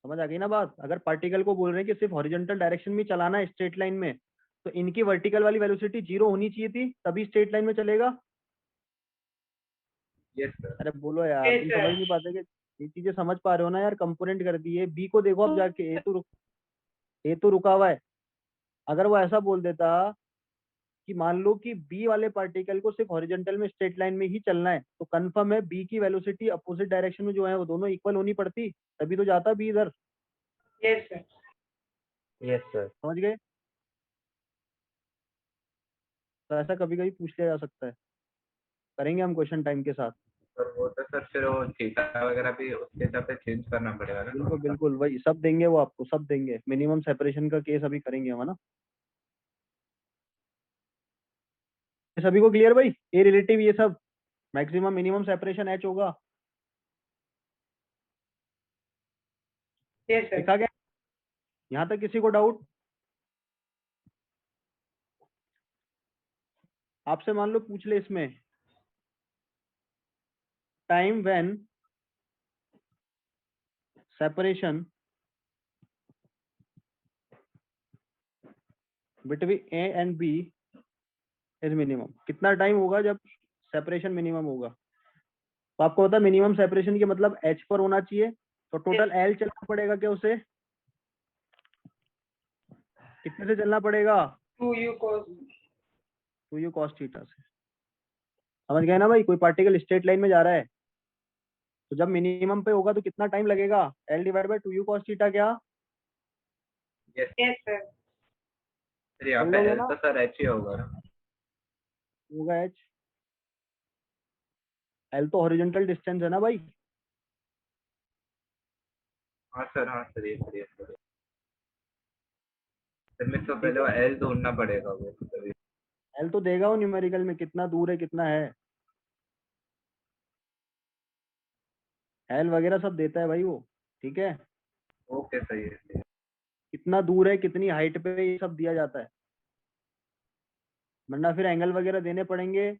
समझ आ गई ना बात? अगर पार्टिकल को बोल रहे हैं कि सिर्फ हॉरिजॉन्टल डायरेक्शन में चलाना है स्ट्रेट लाइन में, तो इनकी वर्टिकल वाली वेलोसिटी 0 होनी चाहिए थी, तभी स्ट्रेट लाइन में चलेगा। Yes sir. अरे बोलो यार, Yes, तुम sir. समझ नहीं पाते कि ये चीजें समझ पा रहे हो ना यार? कंपोनेंट कर दिए, बी को देखो अब जाके, ए तो रुका हुआ है। अगर वो ऐसा बोल देता कि मान लो कि बी वाले पार्टिकल को सिर्फ हॉरिजॉन्टल में स्ट्रेट लाइन में ही चलना है, तो कंफर्म है बी की वेलोसिटी अपोजिट डायरेक्शन में जो है वो दोनों इक्वल होनी पड़ती, तभी तो जाता बी इधर। Yes, sir. Yes sir. समझ गए? तो ऐसा कभी कभी पूछ लिया जा सकता है, करेंगे हम क्वेश्चन टाइम के साथ। सर वो तो सर फिर वो थीटा वगैरह भी उसके हिसाब से चेंज करना पड़ेगा ना बिल्कुल थोड़ा सा। बिल्कुल, वही सब देंगे वो आपको, सब देंगे। मिनिमम सेपरेशन का केस अभी करेंगे हम, है ना? ये सभी को क्लियर भाई? ए रिलेटिव ये सब, मैक्सिमम मिनिमम सेपरेशन एच होगा, Yes, sir. लिखा गया? यहाँ तक किसी को डाउट? आपसे मान लो पूछ ले इसमें, time when separation between A and B is minimum, कितना टाइम होगा जब सेपरेशन मिनिमम होगा? तो आपको पता है मिनिमम सेपरेशन के मतलब एच पर होना चाहिए, तो टोटल एल चलना पड़ेगा क्या उसे? कितने से चलना पड़ेगा? 2u cos. 2u cos theta से। समझ गए ना भाई? कोई पार्टिकल स्ट्रेट लाइन में जा रहा है, तो जब मिनिमम पे होगा तो कितना टाइम लगेगा? L divide by 2u cos theta, क्या यस Yes, sir. सर, यहाँ कर पे लोगे एल ना? तो सर एच ही होगा ना। होगा एच। एल तो हॉरिजॉन्टल डिस्टेंस है ना भाई। हाँ सर, हाँ सर, ये सर, ये सर। सर मेरे को ठीक पहले वो है, एल ढूंढना पड़ेगा वो तभी। एल तो देगा वो न्यूमेरिकल में, कितना दूर है कितना है, एल वगैरह सब देता है भाई वो। ठीक है, ओके सही है, सही है। कितना दूर है, कितनी हाइट पे, ये सब दिया जाता है, वरना फिर एंगल वगैरह देने पड़ेंगे,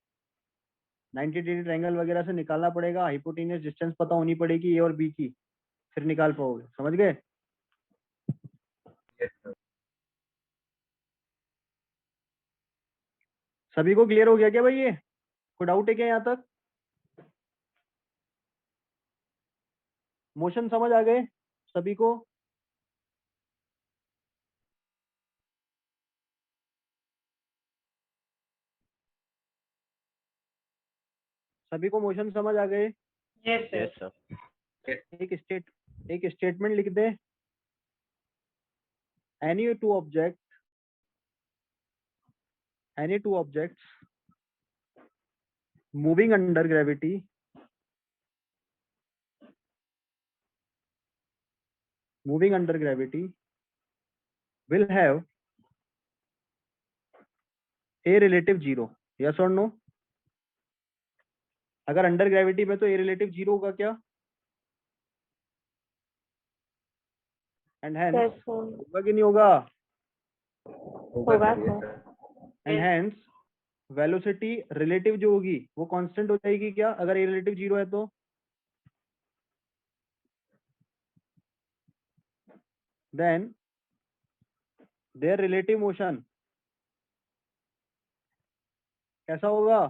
90 डिग्री एंगल वगैरह से निकालना पड़ेगा, हाइपोटेन्यूस डिस्टेंस पता होनी पड़ेगी ए और बी की, फिर निकाल पाओगे। समझ गए? Yes sir. सभी को क्लियर हो गया क्या भाई? ये कोई डाउट है क्या यहाँ तक? मोशन समझ आ गए सभी को? सभी को मोशन समझ आ गए? Yes, sir. Yes sir. एक स्टेटमेंट लिख दे, any two objects moving under gravity will have a relative zero, yes or no? अगर अंडर ग्रेविटी में तो ए रिलेटिव जीरो होगा क्या? एंड हेंस होगा कि नहीं होगा? होगा सर, ये sir. And hence velocity relative जो होगी वो कांस्टेंट हो जाएगी क्या, अगर ए रिलेटिव जीरो है तो? देन देयर रिलेटिव मोशन कैसा होगा?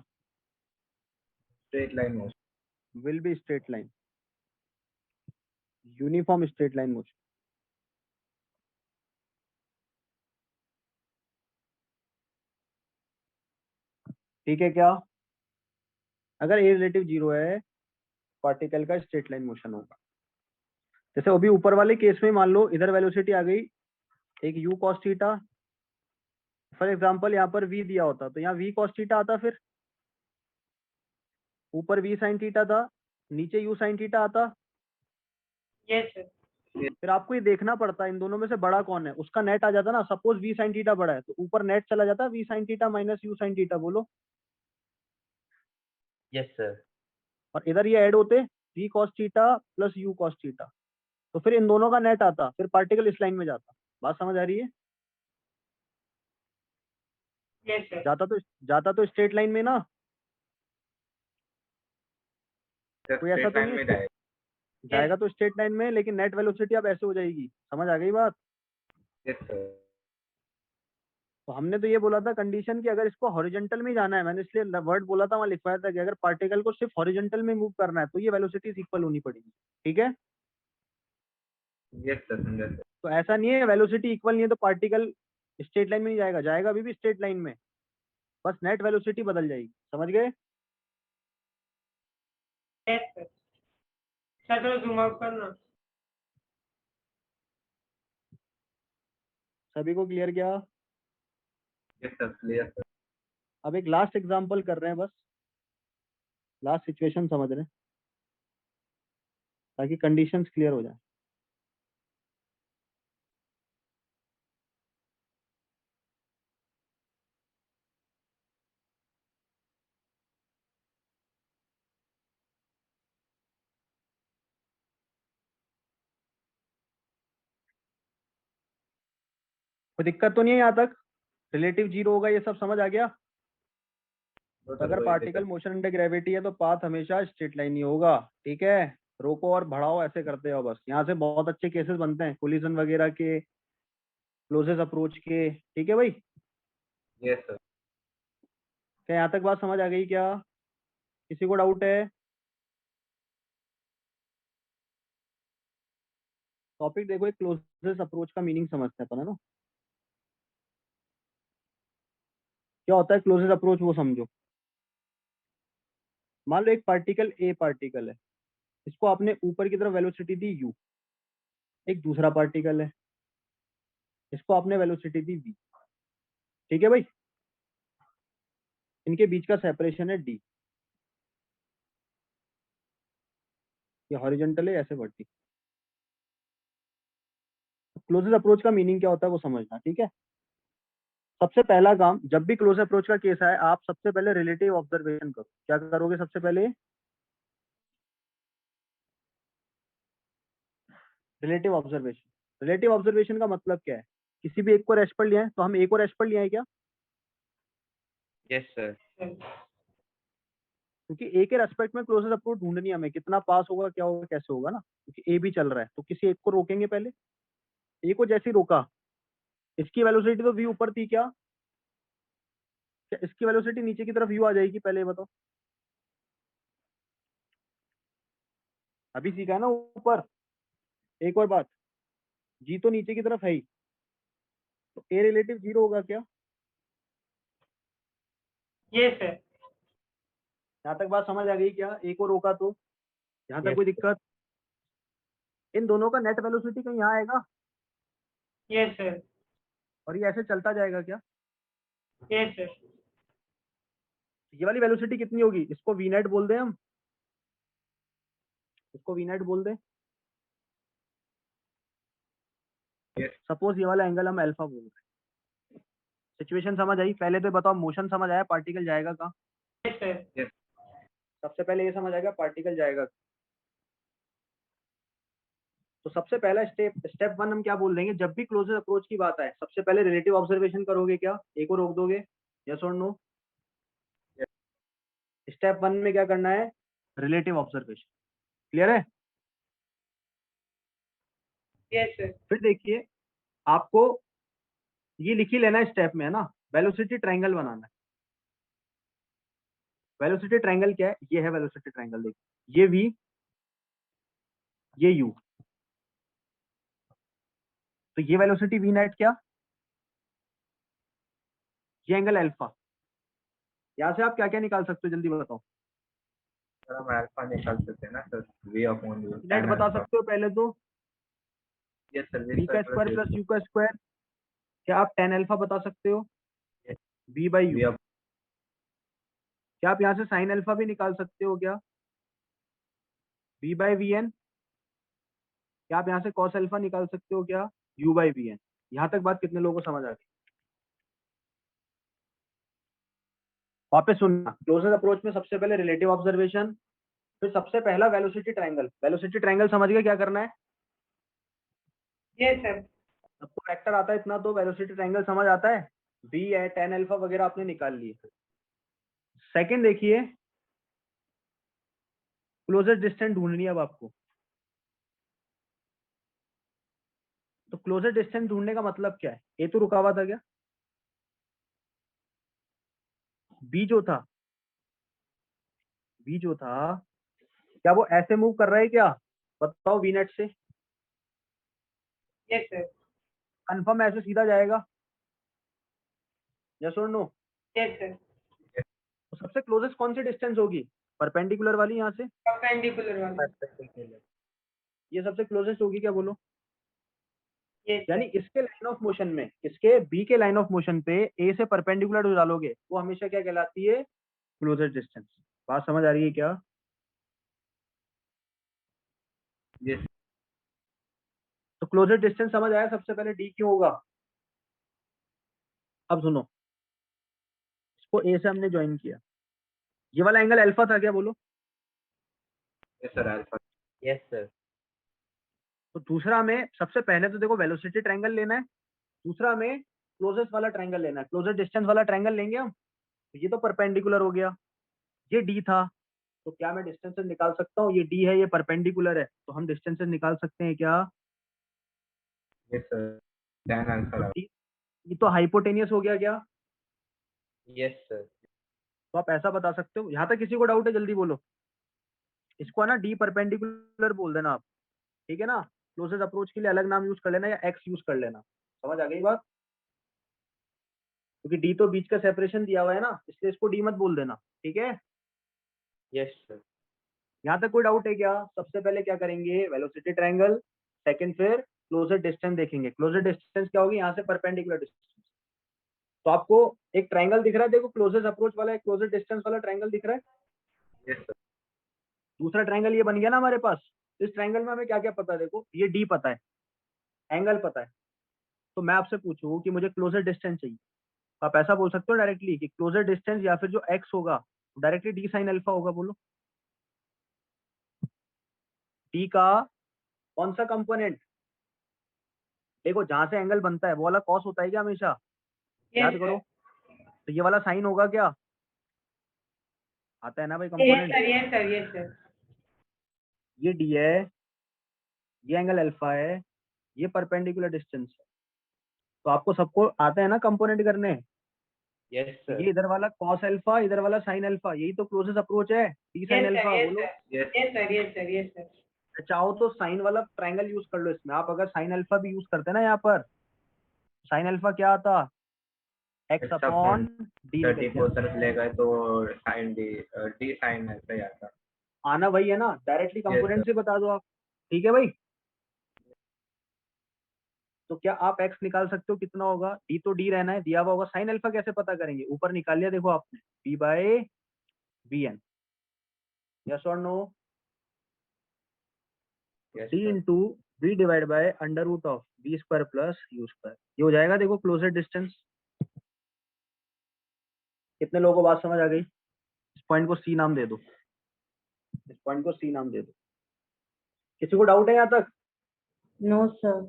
Straight line motion. Will be straight line, uniform straight line motion. ठीक है क्या? अगर ए रिलेटिव 0 है पार्टिकल का स्ट्रेट लाइन मोशन होगा। जैसे अभी ऊपर वाले केस में मान लो इधर वेलोसिटी आ गई एक u cos theta, for example यहाँ पर v दिया होता तो यहाँ v cos थीटा आता, फिर ऊपर v sin थीटा था, नीचे u sin थीटा आता। Yes sir. फिर आपको ये देखना पड़ता है इन दोनों में से बड़ा कौन है, उसका नेट आ जाता ना। सपोज v sin थीटा बड़ा है तो ऊपर नेट चला जाता v sin theta minus u sin theta, बोलो। Yes, sir. और इधर ये ऐड होते v cos theta plus u cos theta, तो फिर इन दोनों का नेट आता, फिर पार्टिकल इस लाइन में जाता। बात समझ आ रही है? Yes sir. जाता तो स्ट्रेट लाइन में ना, कोई ऐसा स्ट्रेट तो लाइन नहीं में है। जाएगा। जाएगा तो स्ट्रेट लाइन में, लेकिन नेट वेलोसिटी अब ऐसे हो जाएगी। समझ आ गई बात? Yes sir. तो हमने तो ये बोला था कंडीशन कि अगर इसको हॉरिजॉन्टल में जाना है, मैंने इसलिए वर्ड बोला था, वहां लिखवाया था कि अगर पार्टिकल को सिर्फ हॉरिजॉन्टल में मूव करना है तो ये वेलोसिटीज इक्वल होनी पड़ेगी। ठीक है? यस सर, समझा सर। तो ऐसा नहीं है वेलोसिटी इक्वल नहीं है तो पार्टिकल स्ट्रेट लाइन में नहीं जाएगा, जाएगा अभी भी स्ट्रेट लाइन में, बस नेट वेलोसिटी बदल जाएगी। समझ गए? Yes sir. सर थोड़ा जूम आउट करना। सभी को क्लियर क्या? Yes sir, clear sir. अब एक लास्ट एग्जांपल कर रहे हैं, बस लास्ट सिचुएशन समझ रहे हैं ताकि कंडीशंस क्लियर हो जाए। कोई दिक्कत तो नहीं है यहाँ तक? रिलेटिव 0 होगा, ये सब समझ आ गया? तो तो अगर कोई पार्टिकल दिक्कत मोशन अंडर ग्रेविटी है तो पाथ हमेशा स्ट्रेट लाइन ही होगा। ठीक है? रोको और बढ़ाओ ऐसे करते हो बस। यहाँ से बहुत अच्छे केसेस बनते हैं कोलिजन वगैरह के, क्लोजेस्ट अप्रोच के। ठीक है भाई? नहीं। Yes sir. क्या यहाँ तक बात समझ आ गई क्या? किसी को डाउट है? टॉपिक देखो, एक क्लोजेस्ट अप्रोच का मीनिंग समझते हैं अपन, है ना? क्या होता है क्लोजेस्ट अप्रोच, वो समझो। मान लो एक पार्टिकल ए पार्टिकल है, इसको आपने ऊपर की तरफ वेलोसिटी दी u। एक दूसरा पार्टिकल है, इसको आपने वेलोसिटी दी v। ठीक है भाई? इनके बीच का सेपरेशन है d। ये हॉरिजॉन्टल है, ऐसे वर्टिकल। क्लोजेस्ट अप्रोच का मीनिंग क्या होता है वो समझना। ठीक है? सबसे पहला काम, जब भी क्लोज अप्रोच का केस आए, आप सबसे पहले रिलेटिव ऑब्जर्वेशन करो। क्या करोगे सबसे पहले? Relative observation. रिलेटिव ऑब्जर्वेशन का मतलब क्या है? किसी भी एक को रेस्ट पर लिया है, तो हम एक और रेस्ट पर लिया है क्या? Yes, sir. क्योंकि ए के रेस्पेक्ट में क्लोजेस्ट अप्रोच ढूंढनी है हमें, कितना पास होगा, क्या होगा, कैसे होगा ना। क्योंकि ए भी चल रहा है तो किसी एक को रोकेंगे पहले। ए को जैसे ही रोका, इसकी वेलोसिटी तो वी ऊपर थी क्या? क्या इसकी वेलोसिटी नीचे की तरफ यू आ जाएगी? पहले ये बताओ। अभी सीखा है ना ऊपर। एक और बात, जी तो नीचे की तरफ है ही, तो ए रिलेटिव 0 होगा क्या? Yes sir. यहाँ तक बात समझ आ गई क्या? ए को रोका तो यहाँ तक Yes, कोई दिक्कत? इन दोनों का नेट वेलोसिटी कहीं यहाँ आएगा यस सर। और ये ऐसे चलता जाएगा क्या? Yes sir. ये वाली वेलोसिटी कितनी होगी? इसको वी नेट बोल दें हम, इसको वी नेट बोल दें। Yes. सपोज ये वाला एंगल हम अल्फा बोल रहे हैं। सिचुएशन समझ आई? पहले तो बताओ मोशन समझ आया, पार्टिकल जाएगा कहाँ? Yes sir. Yes. सबसे पहले ये समझ आएगा पार्टिकल जाएगा। तो सबसे पहला स्टेप 1 हम क्या बोल देंगे? जब भी क्लोजेस्ट अप्रोच की बात आए, सबसे पहले रिलेटिव ऑब्जर्वेशन करोगे क्या? एक को रोक दोगे? यस और नो? स्टेप 1 में क्या करना है? Relative observation. क्लियर है? Yes sir. फिर देखिए, आपको ये लिख ही लेना है स्टेप में, है ना? वेलोसिटी ट्रायंगल बनाना है। वेलोसिटी ट्रायंगल क्या है? ये है वेलोसिटी ट्रायंगल। देखिए, ये v, ये u, तो ये वेलोसिटी v नेट क्या? ये एंगल अल्फा। यहाँ से आप क्या क्या निकाल सकते हो जल्दी बताओ। सर हम अल्फा निकाल सकते हैं ना sir, v of own u net बता सकते हो पहले तो। यस सर, बी का स्क्वायर प्लस यू का स्क्वायर, क्या आप टेन अल्फा बता सकते हो b by v u. Of क्या आप यहाँ से साइन अल्फा भी निकाल सकते हो क्या बी बाई वी एन। क्या आप यहाँ से कॉस अल्फा निकाल सकते हो क्या यू बाई वी एन। यहाँ तक बात कितने लोगों को समझ आ गई। वापस सुनना, क्लोजेस्ट अप्रोच में सबसे पहले रिलेटिव ऑब्जर्वेशन, फिर सबसे पहला वेलोसिटी ट्रायंगल। वेलोसिटी ट्रायंगल समझ गए क्या करना है। Yes sir. सबको वेक्टर आता है इतना तो वेलोसिटी ट्रायंगल समझ आता है। बी है टेन अल्फा वगैरह आपने निकाल लिए। सेकंड देखिए, क्लोजेस्ट डिस्टेंस ढूंढनी है अब आपको। तो क्लोजेस्ट डिस्टेंस ढूंढने का मतलब क्या है, ए तो रुका हुआ था क्या, बी जो था, बी जो था क्या वो ऐसे मूव कर रहा है क्या, बताओ वी नेट से। Yes sir. कंफर्म ऐसे सीधा जाएगा, यस और नो। Yes sir. तो सबसे क्लोजेस्ट कौन सी डिस्टेंस होगी, परपेंडिकुलर वाली यहाँ से। परपेंडिकुलर वाली। ये सबसे क्लोजेस्ट होगी क्या बोलो। यस यानी सर। इसके लाइन ऑफ मोशन में, इसके बी के लाइन ऑफ मोशन पे ए से परपेंडिकुलर जो डालोगे वो हमेशा क्या कहलाती है, क्लोजेस्ट डिस्टेंस। बात समझ आ रही है क्या। यस तो क्लोजेस्ट डिस्टेंस समझ आया, सबसे पहले डी क्यों होगा। अब सुनो, इसको ए से हमने ज्वाइन किया, ये वाला एंगल अल्फा था क्या बोलो। Sir alpha. Yes sir. तो दूसरा में सबसे पहले तो देखो वेलोसिटी ट्रायंगल लेना है, दूसरा में क्लोजेस्ट वाला ट्रायंगल लेना है। क्लोजेस्ट डिस्टेंस वाला ट्रायंगल लेंगे हम, तो ये तो परपेंडिकुलर हो गया, ये डी था, तो क्या मैं डिस्टेंसेस निकाल सकता हूँ, ये डी है ये परपेंडिकुलर है, तो हम डिस्टेंसेस निकाल सकते हैं क्या। यस सर, टेन तो अल्फा। डी, ये तो हाइपोटेनियस हो गया क्या। Yes sir. तो आप ऐसा बता सकते हो, यहाँ तक किसी को डाउट है जल्दी बोलो। इसको है ना डी परपेंडिकुलर बोल देना आप, ठीक है ना। क्लोजेस्ट अप्रोच के लिए अलग नाम यूज कर लेना या एक्स यूज कर लेना, समझ आ गई बात। क्योंकि डी तो बीच का सेपरेशन दिया हुआ है ना, इसलिए इसको डी मत बोल देना, ठीक है। Yes sir. यहाँ तक कोई डाउट है क्या। सबसे पहले क्या करेंगे, वेलोसिटी ट्रायंगल, सेकंड फिर क्लोजेस्ट डिस्टेंस देखेंगे। क्लोजेस्ट डिस्टेंस क्या होगी, यहाँ से परपेंडिकुलर डिस्टेंस। तो आपको एक ट्रायंगल दिख रहा है, देखो क्लोजेस्ट अप्रोच वाला है, क्लोजेस्ट डिस्टेंस वाला ट्रायंगल दिख रहा है। Yes sir. दूसरा ट्रायंगल ये बन गया ना हमारे पास। इस ट्रायंगल में हमें क्या क्या पता है, देखो ये डी पता है, एंगल पता है। तो मैं आपसे पूछूं कि मुझे क्लोजेस्ट डिस्टेंस चाहिए, तो आप ऐसा बोल सकते हो डायरेक्टली कि क्लोजेस्ट डिस्टेंस या फिर जो एक्स होगा डायरेक्टली डी साइन अल्फा होगा। बोलो डी का कौन सा कंपोनेंट, देखो जहां से एंगल बनता है वो वाला कॉस होता है क्या हमेशा, याद यस करो। सर। तो ये वाला साइन होगा क्या, आता है ना भाई yes component. Sir. Yes sir. Yes sir. ये डी है, ये एंगल अल्फा है, ये परपेंडिकुलर डिस्टेंस है। तो आपको सबको आता है ना कंपोनेंट करने। यस तो सर। ये इधर वाला कॉस अल्फा, इधर वाला साइन अल्फा, यही तो क्लोजेस्ट अप्रोच है, D sine yes sir. Alpha. Yes बोलो sir. Yes yes sir. Yes sir. Yes sir. चाहो तो साइन वाला ट्रायंगल यूज कर लो इसमें। आप अगर साइन अल्फा भी यूज करते हैं ना यहाँ पर, साइन अल्फा क्या आता, x x upon upon D निकल 30 के को आता। तरफ ले गए तो साइन डी, डी साइन ऐसा ही आता। आना वही है ना, डायरेक्टली यस कंपोनेंट सर। से बता दो आप, ठीक है भाई। तो क्या आप एक्स निकाल सकते हो कितना होगा, डी तो डी रहना है, दिया हुआ होगा। साइन अल्फा कैसे पता करेंगे, ऊपर निकाल लिया देखो आपने, B by B N, yes और no. Yes D sir. Into B divide by under root of B square plus you square, ये हो जाएगा देखो क्लोजेस्ट डिस्टेंस। कितने लोगों को बात समझ आ गई। इस पॉइंट को सी नाम दे दो, इस पॉइंट को सी नाम दे दो। किसी को डाउट है यहाँ तक। No sir.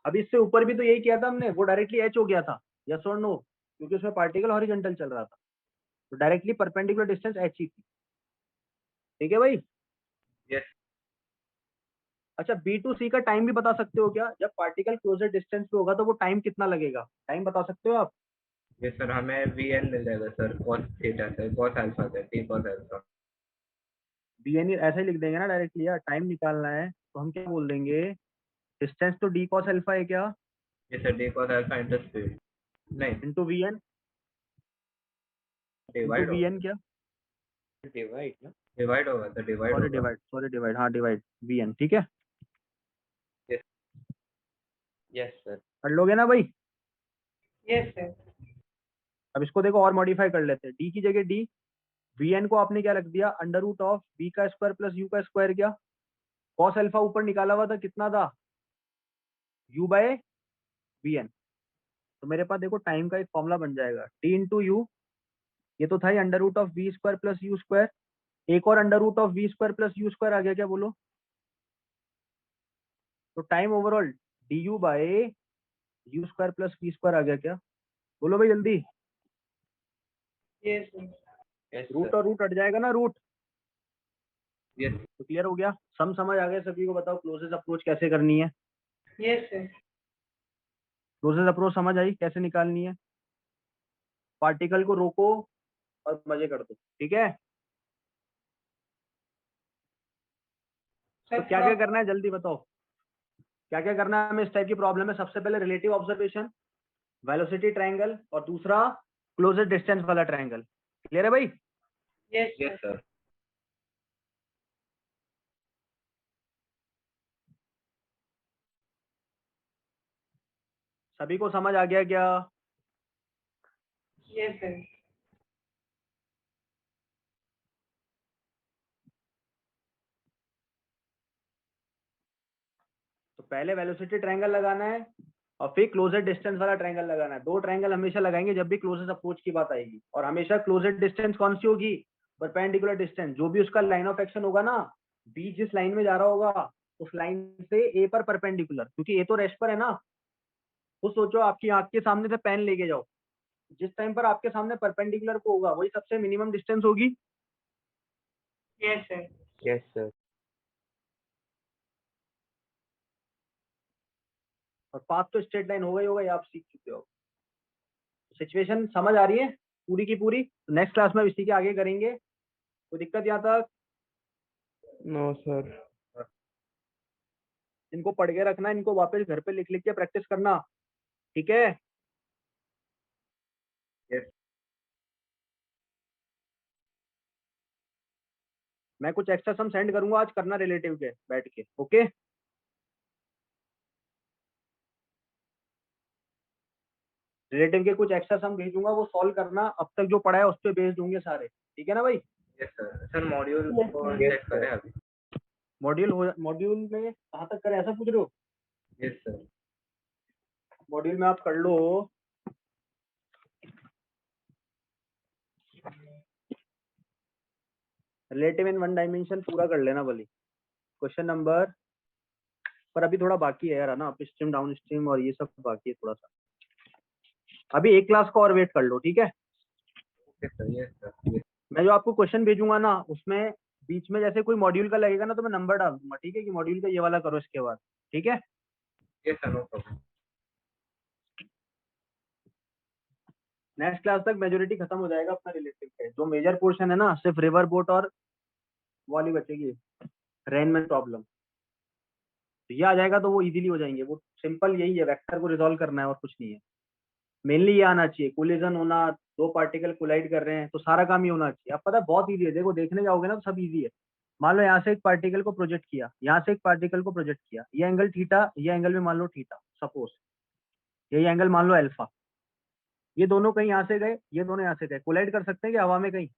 अभी इससे ऊपर भी तो यही किया था हमने, वो डायरेक्टली एच हो गया था, यस और नो, क्योंकि उसमें पार्टिकल हॉरिजॉन्टल चल रहा था, तो डायरेक्टली परपेंडिकुलर डिस्टेंस एच ही थी, ठीक है भाई। यस अच्छा बी टू सी का टाइम भी बता सकते हो क्या, जब पार्टिकल क्लोजर डिस्टेंस पे होगा तो वो टाइम कितना लगेगा, टाइम बता सकते हो आप। यस सर, हमें वी एन मिल जाएगा सर, कॉस थीटा से, कॉस अल्फा से, t cos alpha. B n ऐसे ही लिख देंगे ना डायरेक्टली, यार टाइम निकालना है तो हम क्या बोल देंगे, डिस्टेंस तो डी कॉस अल्फा है क्या, yes sir, d cos alpha into speed, नहीं into v n. Divide v n क्या, डिवाइड ना? डिवाइड होगा तो डिवाइड सॉरी होगा। डिवाइड, सॉरी डिवाइड, हाँ डिवाइड वी एन, ठीक है यस सर। कर लोगे ना भाई। Yes sir. अब इसको देखो और मॉडिफाई कर लेते हैं, डी की जगह डी, वी एन को आपने क्या रख दिया, अंडर रूट ऑफ बी का स्क्वायर प्लस यू का स्क्वायर, क्या कॉस अल्फा ऊपर निकाला हुआ था कितना था, यू बाय वी एन। तो मेरे पास देखो टाइम का एक फॉर्मूला बन जाएगा, टी इंटू यू, ये तो था ही under root of B square plus you square, एक और under root of B square plus you square आ गया, क्या बोलो। तो time overall d u by u square plus v square आ गया, क्या बोलो भाई जल्दी। Yes sir. Yes root sir. और रूट हट जाएगा ना, रूट। यस तो क्लियर हो गया, सम समझ आ गया सभी को। बताओ क्लोजेस्ट अप्रोच कैसे करनी है, यस सर। क्लोजेस्ट अप्रोच समझ आई कैसे निकालनी है। पार्टिकल को रोको और मजे कर दो, ठीक है। तो क्या क्या करना है जल्दी बताओ, क्या क्या करना है हमें इस टाइप की प्रॉब्लम में। सबसे पहले रिलेटिव ऑब्जर्वेशन, वेलोसिटी ट्रायंगल, और दूसरा क्लोजेस्ट डिस्टेंस वाला ट्रायंगल। क्लियर है भाई। Yes yes sir. सर। सभी को समझ आ गया क्या। Yes sir. तो पहले वेलोसिटी ट्रायंगल लगाना है और फिर क्लोजेस्ट डिस्टेंस वाला ट्रायंगल लगाना है। दो ट्रायंगल हमेशा लगाएंगे जब भी क्लोजेस्ट अप्रोच की बात आएगी, और हमेशा क्लोजेस्ट डिस्टेंस कौन सी होगी, परपेंडिकुलर डिस्टेंस। जो भी उसका लाइन ऑफ एक्शन होगा ना, बी जिस लाइन में जा रहा होगा उस लाइन से ए पर परपेंडिकुलर, क्योंकि ए तो रेस्ट पर है ना। तो सोचो आपकी आंख के सामने से पेन लेके जाओ, जिस टाइम पर आपके सामने परपेंडिकुलर को होगा वही सबसे मिनिमम डिस्टेंस होगी। Yes sir. Yes sir. और पाथ तो स्ट्रेट लाइन होगा ही होगा, ये आप सीख चुके हो। सिचुएशन समझ आ रही है पूरी की पूरी। नेक्स्ट क्लास में इसी के आगे करेंगे। कोई दिक्कत यहाँ तक। No sir. इनको पढ़ के रखना, इनको वापस घर पे लिख लिख के प्रैक्टिस करना, ठीक है। यस मैं कुछ एक्स्ट्रा सम सेंड करूंगा आज, करना रिलेटिव के बैठ के, ओके। रिलेटिव के कुछ एक्स्ट्रा सम भेजूंगा, वो सॉल्व करना। अब तक जो पढ़ा है उस पर भेज दूंगे सारे, ठीक है ना भाई। Yes sir. सर मॉड्यूल को Yes, चेक करें अभी। मॉड्यूल में कहाँ तक करें ऐसा पूछ रहे हो। Yes sir. मॉड्यूल में आप कर लो रिलेटिव इन वन डायमेंशन, पूरा कर लेना भले क्वेश्चन नंबर। पर अभी थोड़ा बाकी है यार, है ना, अप स्ट्रीम डाउन स्ट्रीम और ये सब बाकी है थोड़ा सा। अभी एक क्लास का और वेट कर लो, ठीक है। Okay sir. Yes sir. Yes मैं जो आपको क्वेश्चन भेजूंगा ना, उसमें बीच में जैसे कोई मॉड्यूल का लगेगा ना, तो मैं नंबर डाल दूंगा, ठीक है, कि मॉड्यूल का ये वाला करो इसके बाद, ठीक है। Yes sir. No problem. Next class तक मेजोरिटी खत्म हो जाएगा अपना रिलेटिव का। जो मेजर पोर्शन है ना, सिर्फ रिवर बोट और वाली बचेगी, रेनमैन प्रॉब्लम। तो ये आ जाएगा तो वो इजीली हो जाएंगे। वो सिंपल यही है, वेक्टर को रिजॉल्व करना है और कुछ नहीं है। मेनली ये आना चाहिए, कोलिजन होना, दो पार्टिकल कोलाइड कर रहे हैं तो सारा काम ये होना चाहिए। अब पता है बहुत इजी है, देखो देखने जाओगे ना तो सब इजी है। मान लो यहाँ से एक पार्टिकल को प्रोजेक्ट किया, यहाँ से एक पार्टिकल को प्रोजेक्ट किया, ये एंगल थीटा, ये एंगल में मान लो थीटा सपोज, यही एंगल मान लो अल्फा। ये दोनों कहीं यहाँ से गए, ये दोनों यहाँ से गए, कोलाइड कर सकते हैं कि हवा में कहीं,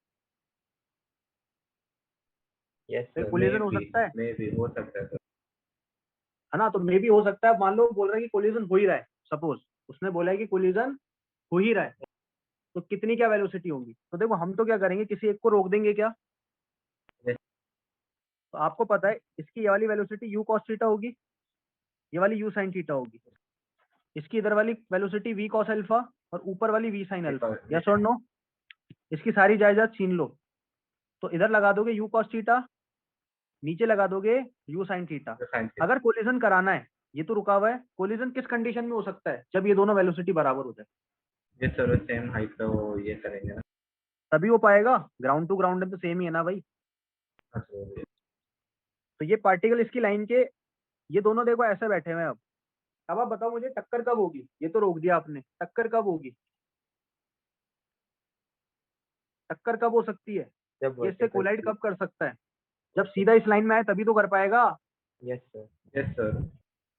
यस कहीं सर। कोलिजन हो सकता है मे भी हो सकता है सर। है ना। तो मे भी हो सकता है। मान लो बोल रहा है कि कोलिजन हो ही रहा है, सपोज उसने बोला है कि कोलिजन हो ही रहा है, तो कितनी क्या वेलोसिटी होगी। तो देखो हम तो क्या करेंगे, किसी एक को रोक देंगे क्या। Yes. तो आपको पता है इसकी ये वाली वेलोसिटी यू कॉस थीटा होगी, ये वाली यू साइन थीटा होगी। इसकी इधर वाली वेलोसिटी वी कॉस अल्फा और ऊपर वाली वी साइन अल्फा। यस और नो। इसकी सारी जायदाद छीन लो, तो इधर लगा दोगे यू कॉस थीटा, नीचे लगा दोगे यू साइन थीटा। अगर कोलिजन कराना है, ये तो रुका हुआ है, कोलिजन किस कंडीशन में हो सकता है, जब ये दोनों वेलोसिटी बराबर हो जाए, यस सर। सेम हाइट पे वो ये करेंगे ना। तभी हो पाएगा। ग्राउंड टू ग्राउंड तो सेम ही है ना भाई। हाँ सर। तो ये पार्टिकल इसकी लाइन के, ये दोनों देखो ऐसे बैठे हुए हैं। अब आप बताओ मुझे टक्कर कब होगी, ये तो रोक दिया आपने, टक्कर कब होगी। टक्कर कब हो सकती है, जब ये इससे vertical कोलाइड speed- कब कर सकता है, जब सीधा इस लाइन में आए तभी तो कर पाएगा, Yes, sir. Yes sir.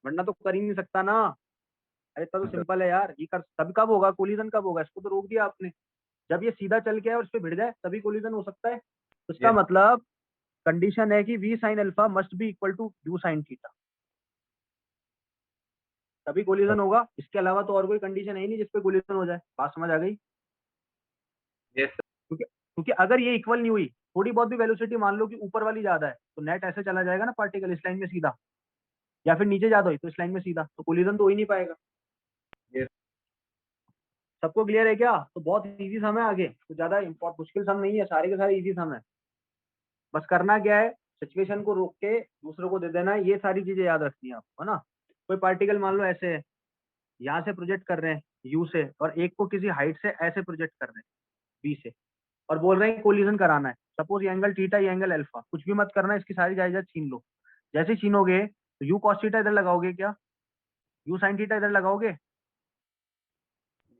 वरना तो कर ही नहीं सकता ना। अरे इतना तो हाँ, सर। सिंपल है यार, ये कर तब कब होगा कोलिजन, कब होगा, इसको तो रोक दिया आपने। जब ये सीधा चल के आए और इस पे भिड़ जाए तभी कोलिजन हो सकता है। तो इसका Yes. मतलब कंडीशन है कि v sin alpha must be equal to u sin theta, तभी कोलिजन होगा। इसके अलावा तो और कोई कंडीशन है ही नहीं जिसपे कोलिजन हो जाए। बात समझ आ गई? Yes sir. क्योंकि अगर ये इक्वल नहीं हुई, थोड़ी बहुत भी वेलोसिटी मान लो कि ऊपर वाली ज्यादा है, तो नेट ऐसे चला जाएगा ना पार्टिकल इस लाइन में सीधा, या फिर नीचे ज्यादा हुई तो इस लाइन में सीधा, तो कोलिजन तो हो ही नहीं पाएगा। Yes. सबको क्लियर है क्या? तो बहुत इजी सम है आगे, तो ज्यादा इम्पोर्ट मुश्किल सम नहीं है, सारे के सारे इजी सम है। बस करना क्या है, सिचुएशन को रोक के दूसरों को दे देना है, ये सारी चीजें याद रखनी है आपको, है ना। कोई पार्टिकल मान लो ऐसे है, यहाँ से प्रोजेक्ट कर रहे हैं यू से, और एक को किसी हाइट से ऐसे प्रोजेक्ट कर रहे हैं बी से, और बोल रहे हैं कोलिजन कराना है। सपोज ये एंगल थीटा, ये एंगल अल्फा, कुछ भी मत करना, इसकी सारी जायदाद छीन लो। जैसे ही छीनोगे तो यू कॉस थीटा इधर लगाओगे क्या, यू साइन थीटा इधर लगाओगे,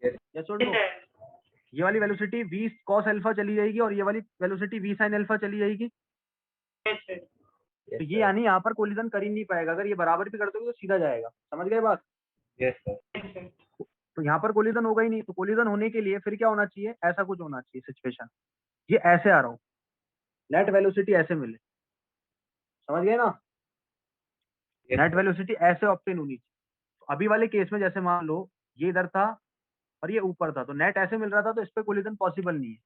Yes. या छोड़ दो। ये वाली वेलोसिटी वी कॉस अल्फा चली जाएगी और ये वाली वेलोसिटी वी साइन अल्फा चली जाएगी। Yes, sir. Yes, तो ये sir. यानी यहाँ पर कोलिजन कर ही नहीं पाएगा। अगर ये बराबर भी कर दोगे तो सीधा जाएगा। समझ गए बात? Yes sir. Yes, sir. तो यहाँ पर कोलिजन होगा ही नहीं। तो कोलिजन होने के लिए फिर क्या होना चाहिए, ऐसा कुछ होना चाहिए सिचुएशन, ये ऐसे आ रहा हो, नेट वेलोसिटी ऐसे मिले। समझ गए ना? Yes, net sir. वेलोसिटी ऐसे ऑब्टेन होनी चाहिए। तो अभी वाले केस में जैसे मान लो ये इधर था और ये ऊपर था, तो नेट ऐसे मिल रहा था, तो इस पे कोलिजन पॉसिबल नहीं है।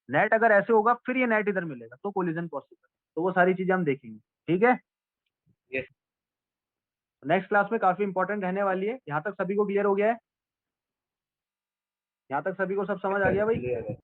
नेट अगर ऐसे होगा फिर ये नेट इधर मिलेगा तो कोलिजन पॉसिबल। तो वो सारी चीजें हम देखेंगे, ठीक है। Yes. नेक्स्ट क्लास में काफी इंपॉर्टेंट रहने वाली है। यहाँ तक सभी को क्लियर हो गया है? यहाँ तक सभी को सब समझ आ गया भाई? Clear है।